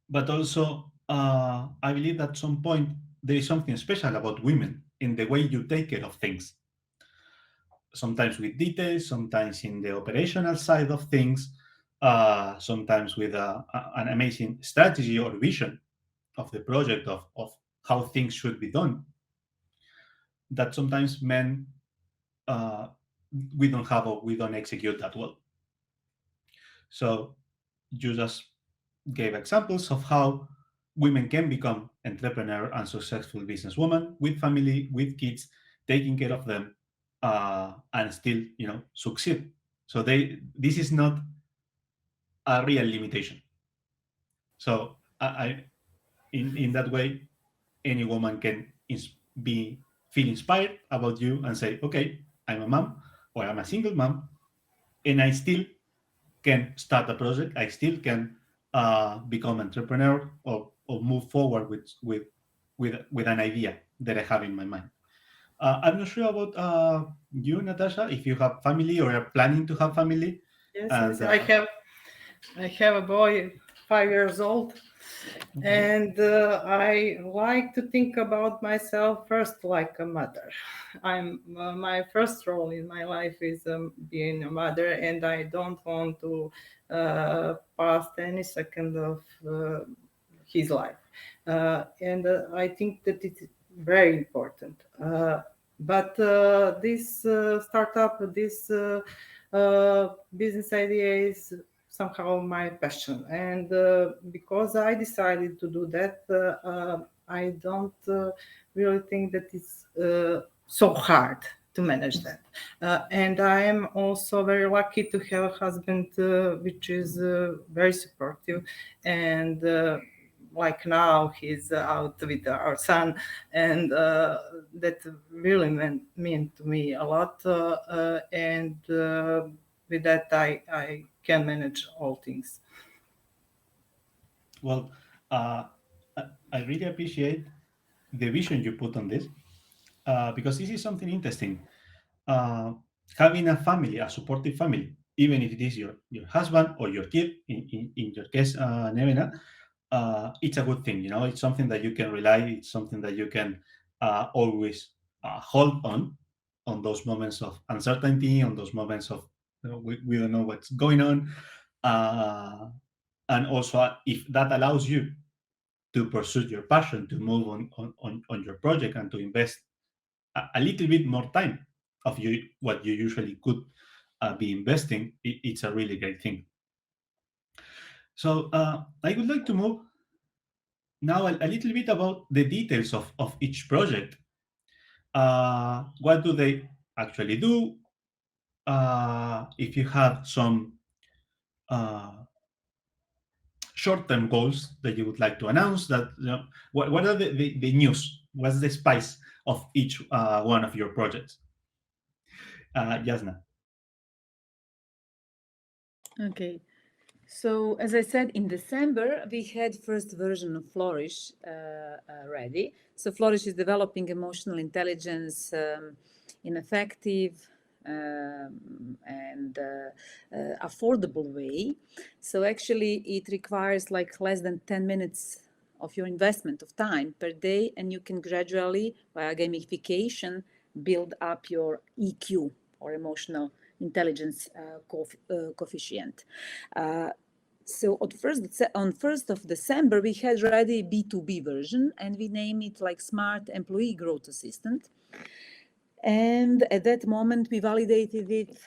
but also I believe at some point there is something special about women in the way you take care of things. Sometimes with details, sometimes in the operational side of things, sometimes with an amazing strategy or vision of the project of how things should be done. That sometimes men we don't have or we don't execute that well. So you just gave examples of how women can become entrepreneur and successful businesswoman with family, with kids, taking care of them, and still, succeed. So this is not a real limitation. So I in that way, any woman can feel inspired about you and say, okay, I'm a mom or I'm a single mom, and I still can start a project. I still can become entrepreneur or move forward with an idea that I have in my mind. I'm not sure about you, Natasha, if you have family or are planning to have family. Yes, And, I have a boy 5 years old, and I like to think about myself first like a mother. I'm my first role in my life is being a mother, and I don't want to pass any second of his life. And I think that it's very important. But this startup, this business idea is somehow my passion, and because I decided to do that, I don't really think that it's so hard to manage that. And I am also very lucky to have a husband which is very supportive, and like now he's out with our son, and that really meant to me a lot, and with that I can manage all things. well, I really appreciate the vision you put on this, because this is something interesting. Uh, Having a family, a supportive family, even if it is your husband or your kid, in your case, Nevena, it's a good thing. It's something that you can rely. It's something that you can always hold on those moments of uncertainty, on those moments of we don't know what's going on, and also if that allows you to pursue your passion, to move on your project, and to invest a little bit more time of what you usually could be investing, it's a really great thing. So I would like to move now a little bit about the details of each project. What do they actually do? If you have some short-term goals that you would like to announce, that what are the news? What's the spice of each one of your projects? Jasna. Okay. So, as I said, in December, we had first version of Flourish ready. So, Flourish is developing emotional intelligence in effective and affordable way. So, actually, it requires like less than 10 minutes of your investment of time per day, and you can gradually, via gamification, build up your EQ, or emotional intelligence coefficient. So on 1st of December, we had ready B2B version, and we name it like Smart Employee Growth Assistant. And at that moment, we validated it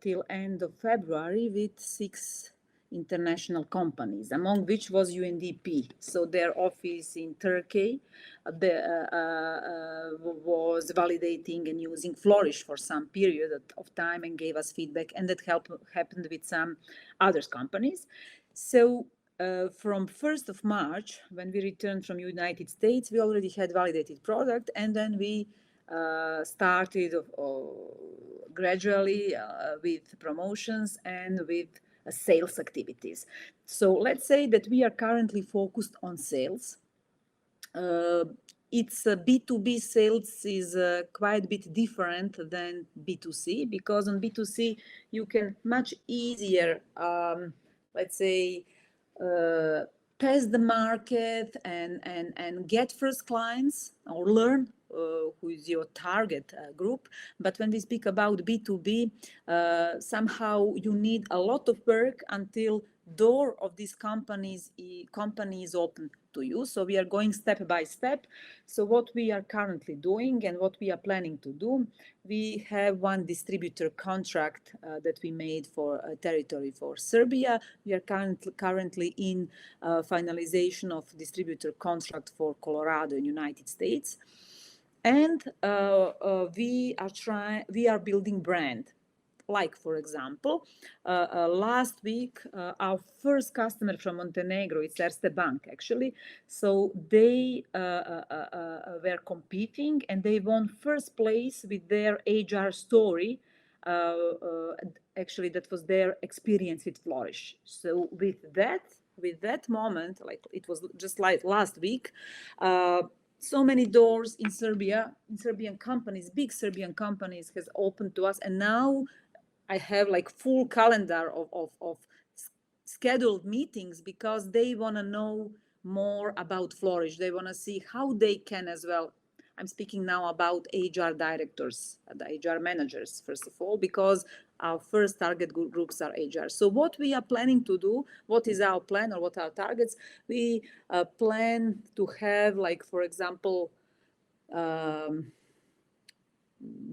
till end of February with 6 international companies, among which was UNDP. So their office in Turkey was validating and using Flourish for some period of time and gave us feedback, and that happened with some other companies. So from 1st of March, when we returned from United States, we already had validated product, and then we started gradually with promotions and with sales activities. So let's say that we are currently focused on sales. It's B2B sales is quite a bit different than B2C, because on B2C you can much easier, let's say, test the market and get first clients or learn who is your target group. But when we speak about B2B, somehow you need a lot of work until door of these companies is open to you. So we are going step by step. So what we are currently doing and what we are planning to do, we have one distributor contract that we made for a territory for Serbia. We are currently in finalization of distributor contract for Colorado in United States. And we are building brand. Like, for example, last week, our first customer from Montenegro, it's Erste Bank, actually. So they were competing and they won first place with their HR story. Actually, that was their experience with Flourish. So with that moment, like it was just like last week, so many doors in Serbia, in Serbian companies, big Serbian companies has opened to us. And now I have like full calendar of scheduled meetings, because they want to know more about Flourish. They want to see how they can as well. I'm speaking now about HR directors, the HR managers, first of all, because our first target groups are HR. So what we are planning to do, what is our plan or what are our targets? We plan to have, like, for example,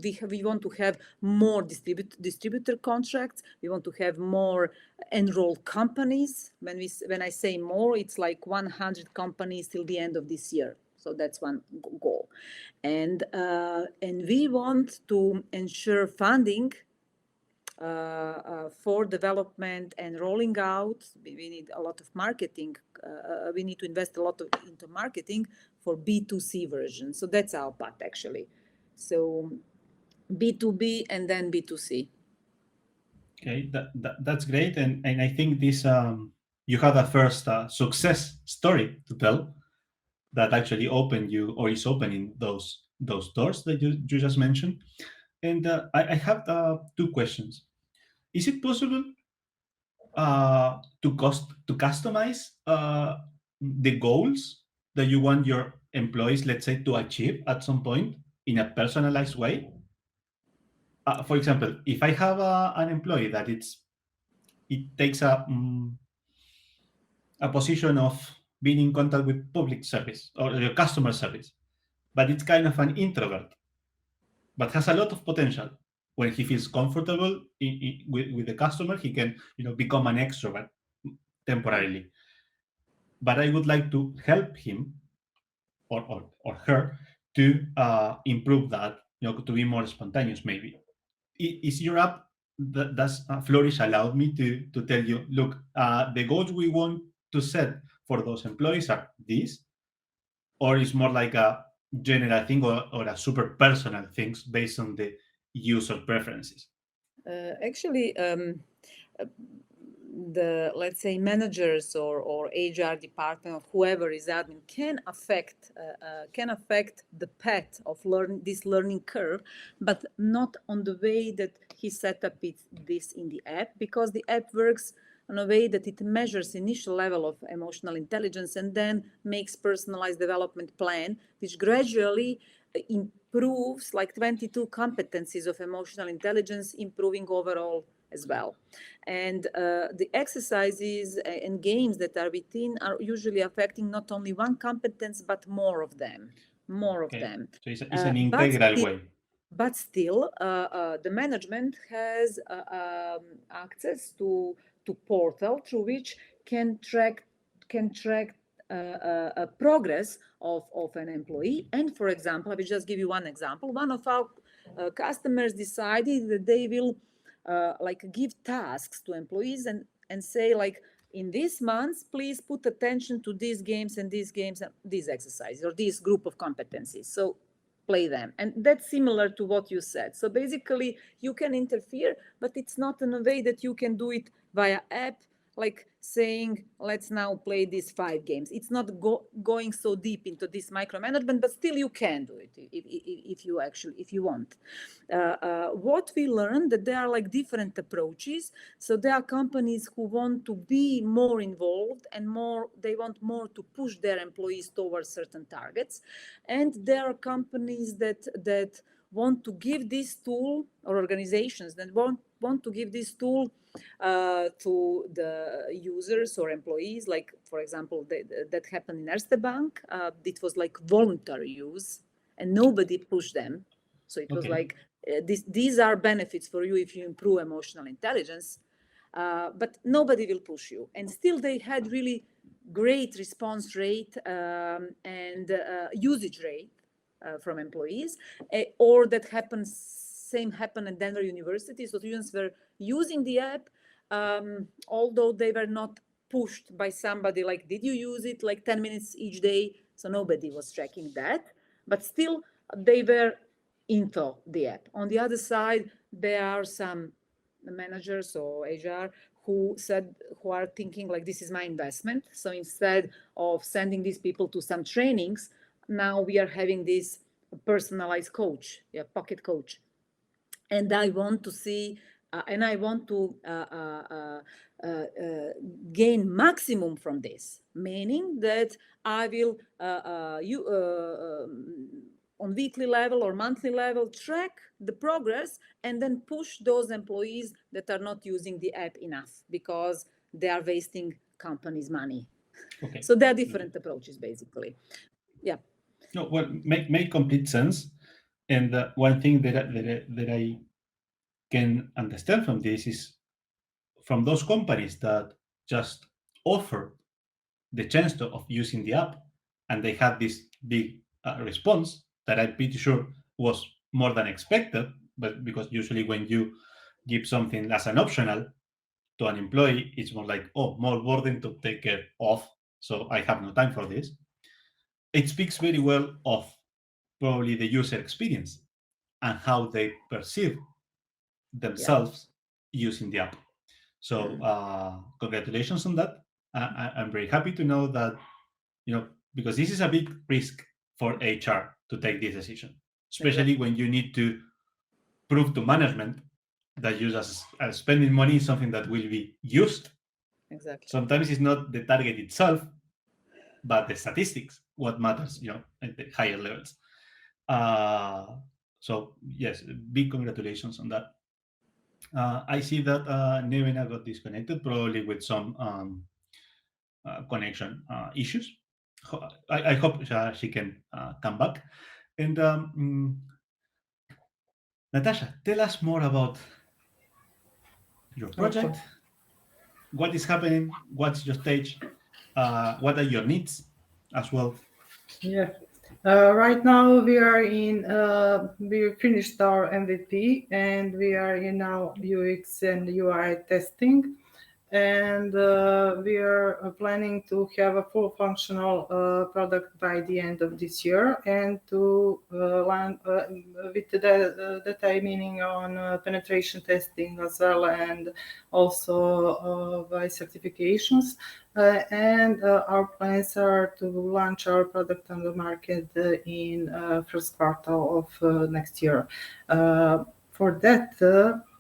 we want to have more distributor contracts. We want to have more enrolled companies. When I say more, it's like 100 companies till the end of this year. So that's one goal. And we want to ensure funding for development and rolling out. We need a lot of marketing. We need to invest a lot into marketing for B2C version. So that's our path, actually. So B2B and then B2C. Okay, that's great. And I think this you had a first success story to tell that actually opened you, or is opening those doors that you just mentioned. And I have two questions. Is it possible to customize the goals that you want your employees, let's say, to achieve at some point in a personalized way? For example, if I have an employee that it takes a position of being in contact with public service or customer service, but it's kind of an introvert, but has a lot of potential. When he feels comfortable with the customer, he can become an extrovert temporarily. But I would like to help him or her to improve that, to be more spontaneous. Maybe is your app does Flourish allowed me to tell you, look, the goals we want to set for those employees are these, or is more like a general thing or a super personal things based on the user preferences? Actually, the, let's say, managers or HR department or whoever is admin can affect the path of this learning curve, but not on the way that he set up this in the app, because the app works in a way that it measures initial level of emotional intelligence and then makes personalized development plan, which gradually improves like 22 competencies of emotional intelligence, improving overall as well. And the exercises and games that are within are usually affecting not only one competence, but more of them. So it's an integral way. But still, the management has access to portal through which can track progress of an employee. And for example, I will just give you one example. One of our customers decided that they will like give tasks to employees and say like, in this month, please put attention to these games and these exercises or this group of competencies. So play them. And that's similar to what you said. So basically, you can interfere, but it's not in a way that you can do it via app, like saying, let's now play these 5 games. It's not going so deep into this micromanagement, but still you can do it if you want. What we learned that there are like different approaches. So there are companies who want to be more involved and they want more to push their employees towards certain targets. And there are companies that want to give this tool, or organizations that want to give this tool to the users or employees. Like, for example, that happened in Erste Bank. It was like voluntary use and nobody pushed them. So it was like, these are benefits for you if you improve emotional intelligence, but nobody will push you. And still they had really great response rate and usage rate from employees, or that same happened at Denver University. So students were using the app, although they were not pushed by somebody like, did you use it like 10 minutes each day? So nobody was tracking that, but still they were into the app. On the other side, there are some managers or HR who are thinking like, this is my investment. So instead of sending these people to some trainings, now we are having this personalized coach, pocket coach. And I want to see, and I want to gain maximum from this, meaning that I will, on weekly level or monthly level, track the progress and then push those employees that are not using the app enough because they are wasting companies' money. Okay. So there are different approaches, basically. Yeah. No, well, make complete sense. And one thing that I can understand from this is from those companies that just offer the chance of using the app, and they had this big response that I'm pretty sure was more than expected, but because usually when you give something as an optional to an employee, it's more like, oh, more burden to take care of, so I have no time for this. It speaks very well of probably the user experience and how they perceive themselves using the app. So congratulations on that. I'm very happy to know that, because this is a big risk for HR to take this decision, especially when you need to prove to management that you just are spending money is something that will be used. Exactly. Sometimes it's not the target itself, but the statistics, what matters, at the higher levels. So yes, big congratulations on that. I see that Nevena got disconnected, probably with some connection issues. I hope she can come back. And Nataša, tell us more about your project. Okay. What is happening? What's your stage? What are your needs as well? Yeah. Right now we finished our MVP and we are in now UX and UI testing, and we are planning to have a full functional product by the end of this year, and to land with the timing on penetration testing as well, and also by certifications. And our plans are to launch our product on the market in first quarter of next year. For that,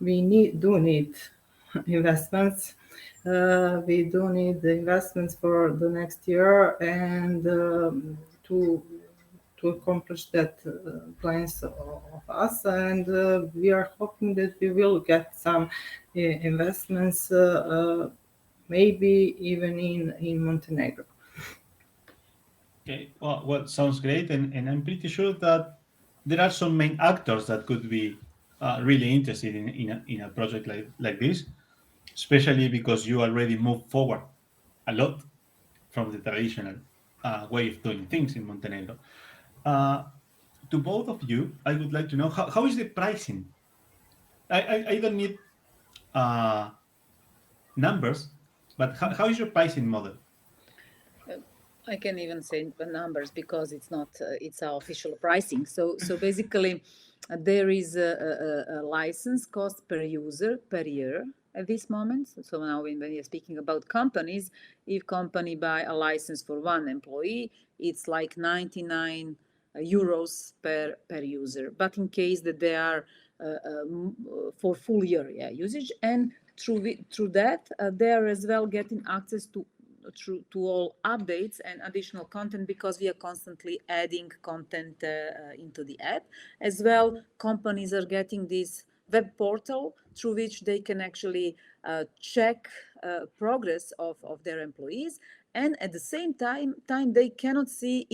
we do need investments. We do need the investments for the next year, and to accomplish that plans of us, and we are hoping that we will get some investments, maybe even in Montenegro. Okay, well, sounds great, and I'm pretty sure that there are some main actors that could be really interested in a project like this, especially because you already moved forward a lot from the traditional way of doing things in Montenegro. To both of you, I would like to know how is the pricing? I don't need numbers, But how is your pricing model? I can even say the numbers because it's not it's our official pricing. So basically, there is a license cost per user per year at this moment. So now when you're speaking about companies, if company buy a license for one employee, it's like 99 euros per user. But in case that they are for full year usage, and through that they are as well getting access to all updates and additional content, because we are constantly adding content into the app. As well, companies are getting this web portal through which they can actually check progress of their employees, and at the same time they cannot see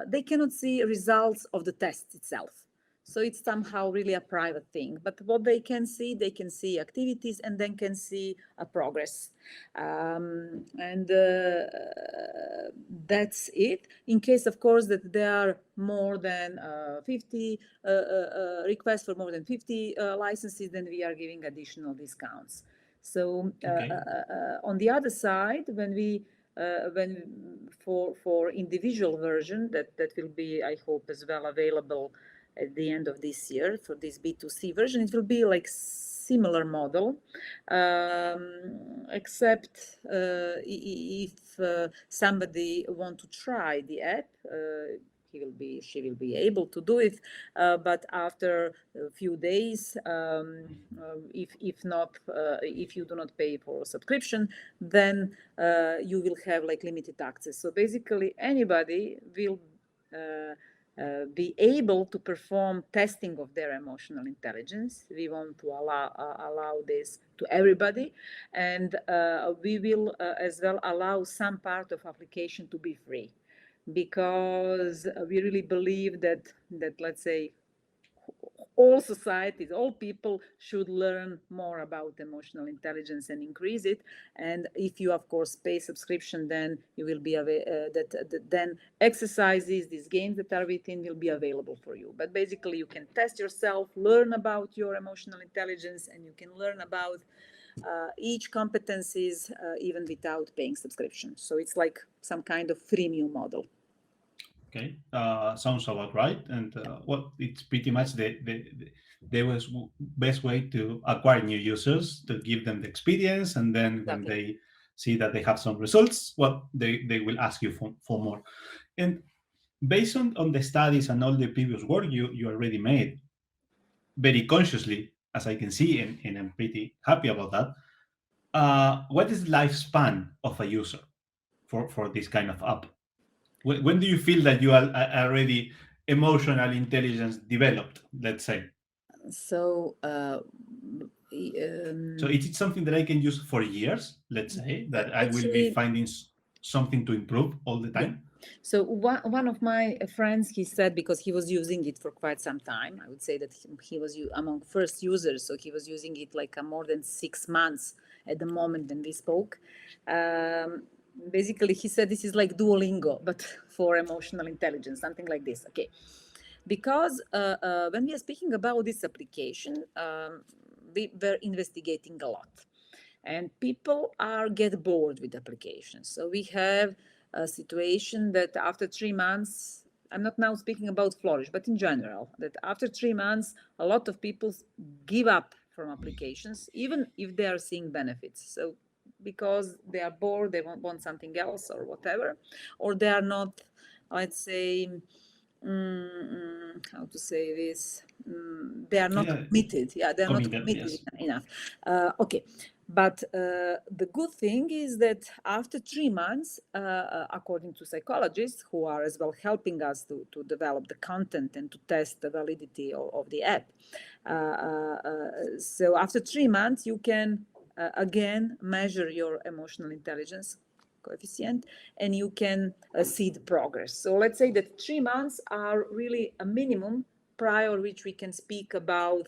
they cannot see results of the test itself. So it's somehow really a private thing. But what they can see activities, and then can see a progress. And that's it. In case, of course, that there are more than 50 requests for more than 50 licenses, then we are giving additional discounts. So on the other side, when for individual version that will be, I hope, as well available at the end of this year for this B2C version, it will be like similar model, except if somebody want to try the app, she will be able to do it, but after a few days, if not, if you do not pay for a subscription, then you will have like limited access. So basically, anybody will be able to perform testing of their emotional intelligence. We want to allow this to everybody, and we will as well allow some part of application to be free, because we really believe that let's say all societies, all people should learn more about emotional intelligence and increase it. And if you, of course, pay subscription, then you will be then exercises, these games that are within, will be available for you. But basically, you can test yourself, learn about your emotional intelligence, and you can learn about each competencies even without paying subscription. So it's like some kind of freemium model. Okay, sounds about right. And it's pretty much the best way to acquire new users, to give them the experience, and then when they see that they have some results, they will ask you for more. And based on the studies and all the previous work you already made, very consciously, as I can see, and I'm pretty happy about that. What is the lifespan of a user for this kind of app? When do you feel that you are already emotional intelligence developed, let's say? So so is it something that I can use for years, let's say, that I will be finding something to improve all the time? Yeah. So one of my friends, he said, because he was using it for quite some time, I would say that he was among first users, so he was using it like more than 6 months at the moment when we spoke. Basically, he said this is like Duolingo, but for emotional intelligence, something like this. Okay. Because when we are speaking about this application, we were investigating a lot. And people get bored with applications. So we have a situation that after 3 months, I'm not now speaking about Flourish, but in general, that after 3 months, a lot of people give up from applications, even if they are seeing benefits. So because they are bored, they want something else or whatever, or they are not, let's say, how to say this? They are not committed. Yeah, they are not committed enough. Okay. But the good thing is that after 3 months, according to psychologists who are as well helping us to develop the content and to test the validity of the app, so after 3 months, you can again measure your emotional intelligence coefficient, and you can see the progress. So let's say that 3 months are really a minimum prior which we can speak about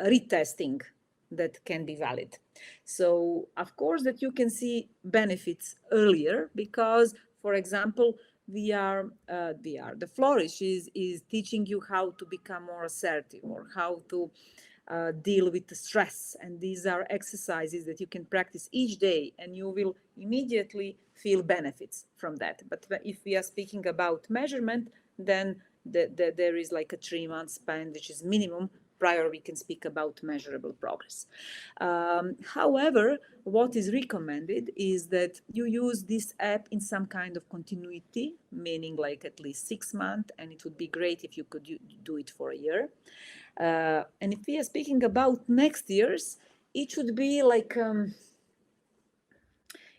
retesting that can be valid. So of course that you can see benefits earlier, because, for example, the Flourish is teaching you how to become more assertive, or how to deal with the stress. And these are exercises that you can practice each day, and you will immediately feel benefits from that. But if we are speaking about measurement, then there is like a 3-month span, which is minimum. Prior, we can speak about measurable progress. However, what is recommended is that you use this app in some kind of continuity, meaning like at least 6 months, and it would be great if you could do it for a year. And if we are speaking about next year's, it should be like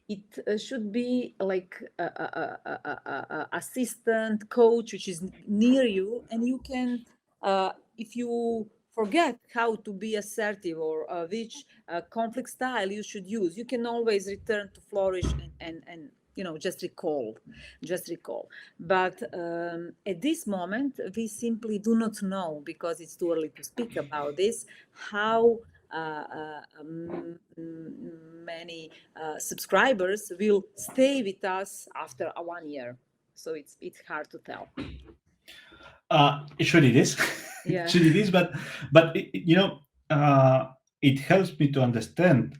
it should be like a assistant coach which is near you, and you can, if you forget how to be assertive or which conflict style you should use, you can always return to Flourish and just recall. But at this moment, we simply do not know, because it's too early to speak about this, how many subscribers will stay with us after 1 year. So it's hard to tell. Sure it is. Yeah. Sure it is, but it helps me to understand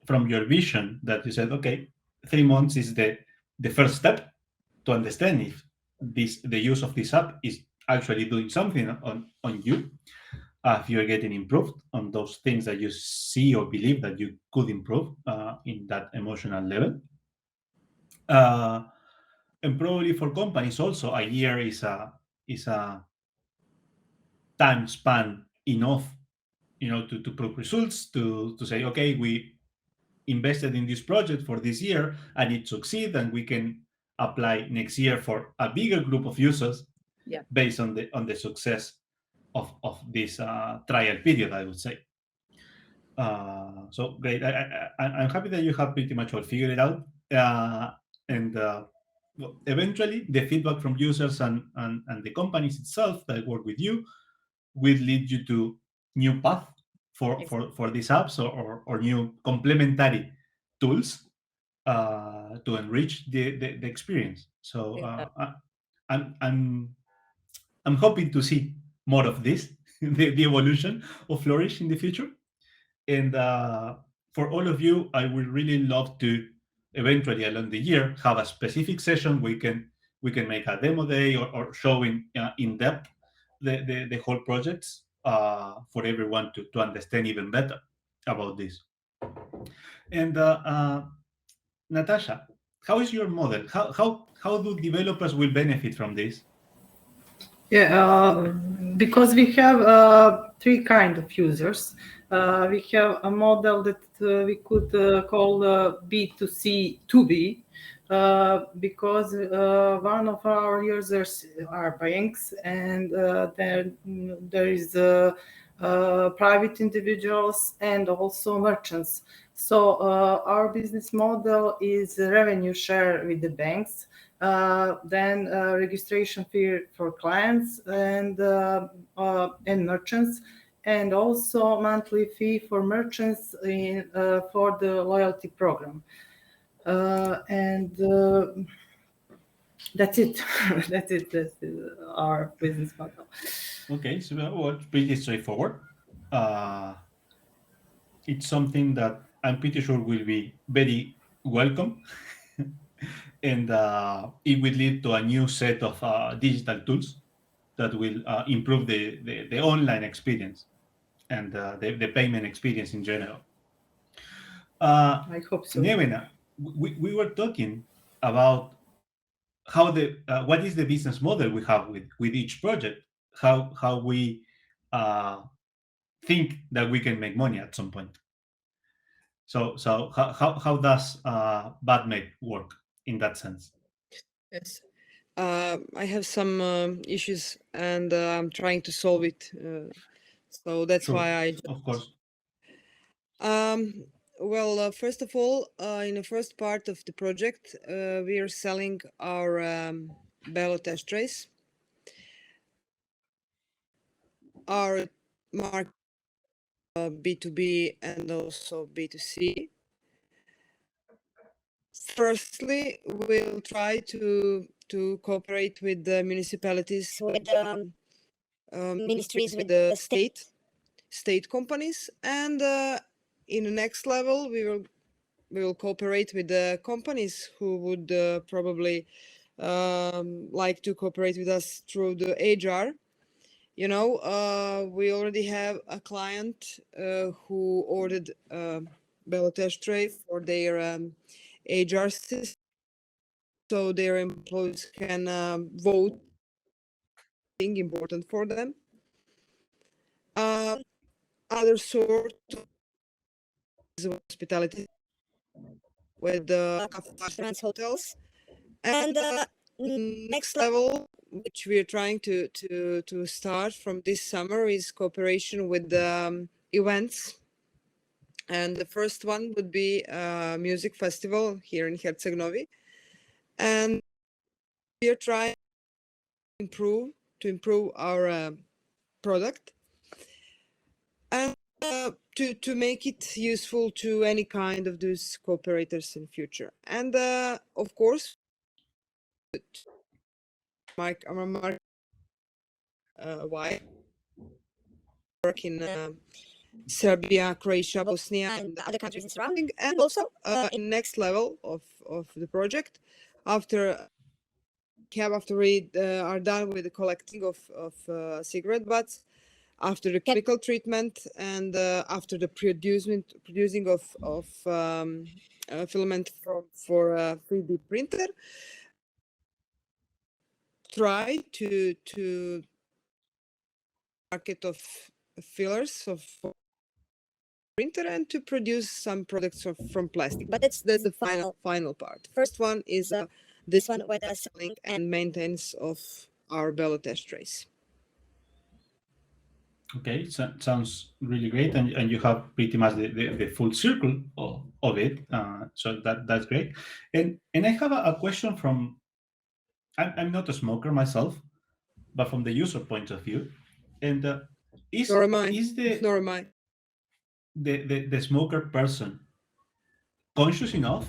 from your vision that you said, okay, 3 months is the first step to understand if the use of this app is actually doing something on you. If you're getting improved on those things that you see or believe that you could improve in that emotional level. And probably for companies also, a year is a time span enough, to prove results, to say, okay, we invested in this project for this year and it succeeded, and we can apply next year for a bigger group of users. Yeah. Based on the success of this trial period, I would say. So great. I'm happy that you have pretty much all figured it out. And eventually, the feedback from users and the companies itself that work with you will lead you to new path for these apps or new complementary tools to enrich the experience. So I'm hoping to see more of this, the evolution of Flourish in the future. And for all of you, I would really love to eventually along the year have a specific session. We can make a demo day or showing in depth the whole projects for everyone to understand even better about this. And Nataša, how is your model? How do developers will benefit from this? Yeah, because we have 3 kind of users. We have a model that we could call B2C to B, because one of our users are banks, and then there is private individuals and also merchants. So our business model is revenue share with the banks, then registration fee for clients and merchants, and also monthly fee for merchants for the loyalty program. And that's it. That's our business model. Okay, so it's pretty straightforward. It's something that I'm pretty sure will be very welcome. And it will lead to a new set of digital tools that will improve the online experience and the payment experience in general. I hope so. Nevena, we were talking about how what is the business model we have with each project, how we think that we can make money at some point. So how does Buttmade work in that sense? Yes. I have some issues, and I'm trying to solve it. So that's Sure, why I. Of course. Well, first of all, in the first part of the project, we are selling our ballot ashtrays. Our market B2B and also B2C. Firstly, we'll try to cooperate with the municipalities, with the ministries, with the state, state companies, and in the next level we will cooperate with the companies who would probably like to cooperate with us through the HR. You know, we already have a client who ordered a Belatesh tray for their HR system, so their employees can vote. Thing important for them. Other sort of hospitality with the restaurants, hotels, and next level, which we are trying to start from this summer, is cooperation with events. And the first one would be a music festival here in Herceg-Novi, and we are trying to improve our product and to make it useful to any kind of those cooperators in future. And of course, our market wide work in Serbia, Croatia, Bosnia, and other countries in surrounding, and also in next level of the project, after we are done with the collecting of cigarette butts, after the chemical treatment, and after the producing of filament for a 3D printer, try to market of fillers of printer and to produce some products from plastic. But that's the final part. First one is this one with the selling and maintenance of our Belatesh trays. Okay, so, sounds really great, and you have pretty much the full circle of it. So that's great. And I have a question from. I'm not a smoker myself, but from the user point of view, and is Nor am I. is Nor am I. the smoker person conscious enough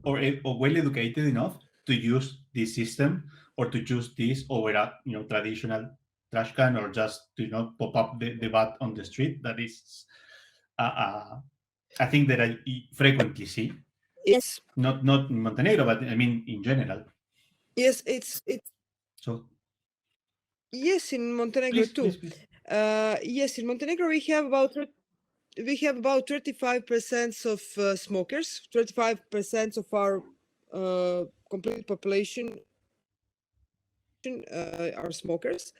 or well educated enough to use this system, or to use this over a traditional trash can, or just to pop up the butt on the street? That is a thing that I frequently see. Yes. Not in Montenegro, but I mean in general. Yes, it's So yes, in Montenegro too. Please. Yes, in Montenegro we have about 35% of smokers. 35% of our complete population are smokers.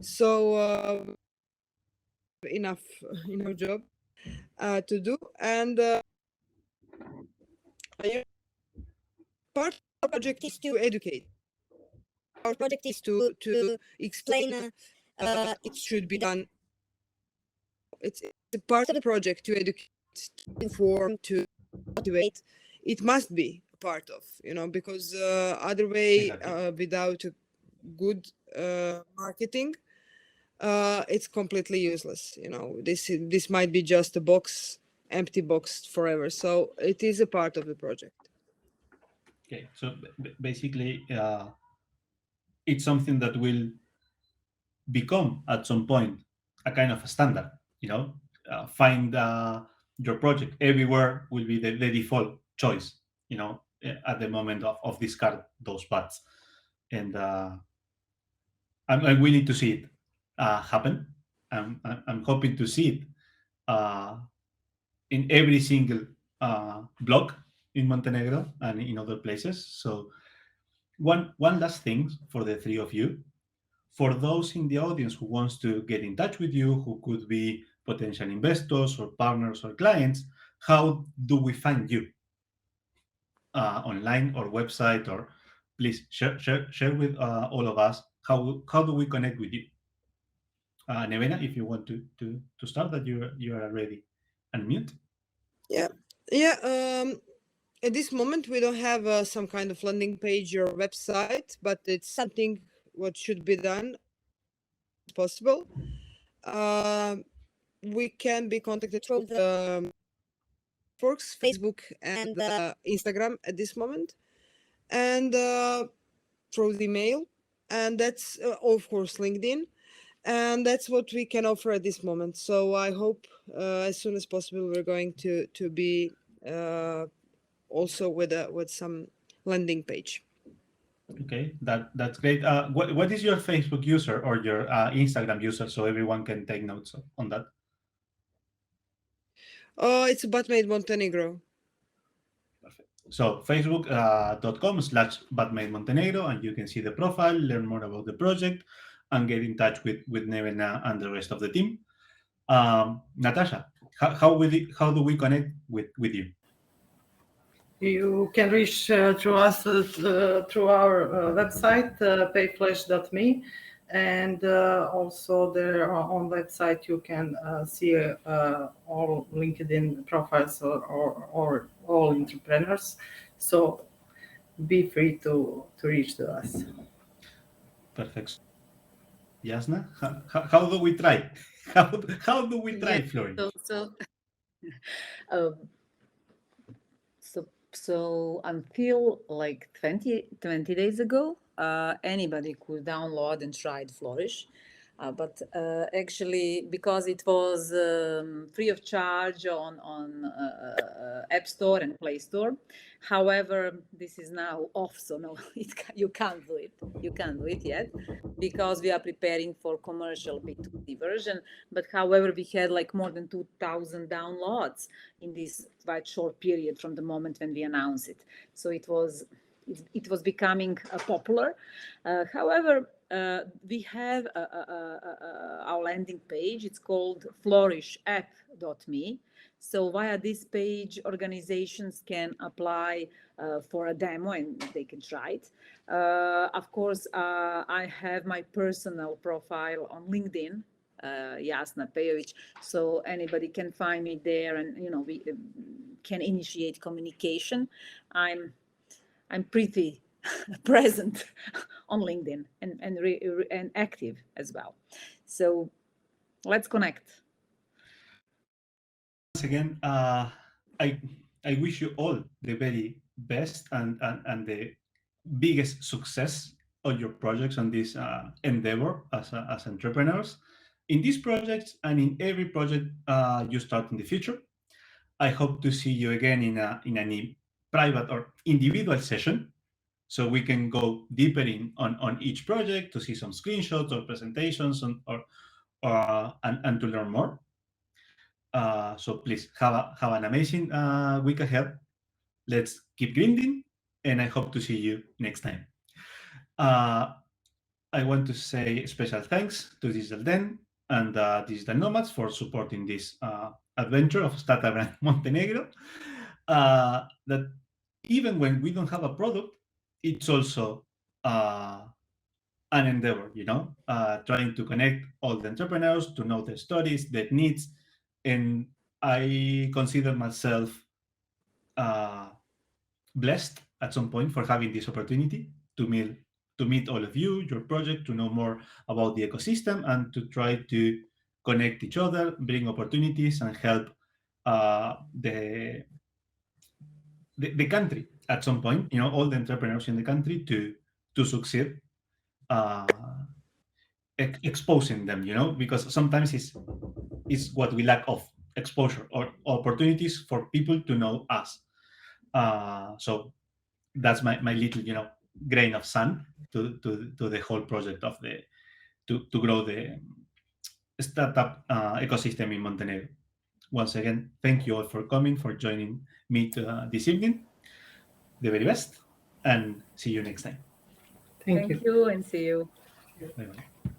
So enough job to do, and part of our project is to educate. Our project is to explain it should be done. It's a part of the project to educate, to inform, to motivate. It must be a part of, because other way, Exactly. without a good marketing, it's completely useless. This might be just a empty box forever. So it is a part of the project. Okay, so basically, it's something that will become at some point a kind of a standard. Find your project everywhere will be the default choice. At the moment of discard those parts, and I'm willing to see it happen. I'm hoping to see it in every single block in Montenegro and in other places. So one last thing for the three of you. For those in the audience who wants to get in touch with you, who could be potential investors or partners or clients, how do we find you? Online or website, or please share with all of us how do we connect with you? Nevena, if you want to start, that you are already unmute. Yeah. At this moment, we don't have some kind of landing page or website, but it's something what should be done as possible. We can be contacted through the networks, Facebook and Instagram at this moment, and through the email, and that's of course LinkedIn. And that's what we can offer at this moment. So I hope as soon as possible we're going to be also with some landing page. Okay, that's great. What is your Facebook user or your Instagram user, so everyone can take notes on that? It's Buttmade Montenegro. Perfect. So facebook.com/Buttmade Montenegro, and you can see the profile, learn more about the project, and get in touch with Nevena and the rest of the team. Nataša, how do we connect with you? You can reach through us through our website, payflash.me, and also there on website you can see all LinkedIn profiles or all entrepreneurs. So be free to reach to us. Perfect. Jasna, how do we try? How do we try, Flourish? So until like 20 days ago, anybody could download and try Flourish. But actually, because it was free of charge on App Store and Play Store. However, this is now off, so no, you can't do it. You can't do it yet because we are preparing for commercial B2C version. But however, we had like more than 2,000 downloads in this quite short period from the moment when we announced it. So it was becoming popular. However, we have our landing page. It's called flourishapp.me. So via this page, organizations can apply for a demo and they can try it. Of course, I have my personal profile on LinkedIn, Jasna Pejović. So anybody can find me there, and we can initiate communication. I'm pretty present on LinkedIn and active as well. So let's connect. Once again, I wish you all the very best and the biggest success on your projects on this endeavor as entrepreneurs in these projects and in every project you start in the future. I hope to see you again in a private or individual session, so we can go deeper on each project to see some screenshots or presentations and to learn more. So please have an amazing week ahead. Let's keep grinding, and I hope to see you next time. I want to say special thanks to Digital Den and Digital Nomads for supporting this adventure of Startup Brand Montenegro. That even when we don't have a product, it's also an endeavor, trying to connect all the entrepreneurs to know their stories, their needs. And I consider myself blessed at some point for having this opportunity to meet all of you, your project, to know more about the ecosystem, and to try to connect each other, bring opportunities, and help the country at some point, all the entrepreneurs in the country to succeed, exposing them, because sometimes it's what we lack of exposure or opportunities for people to know us. So that's my little, grain of sand to the whole project of to grow the startup ecosystem in Montenegro. Once again, thank you all for coming, for joining me this evening. The very best, and see you next time. Thank you. You and see you. Bye-bye.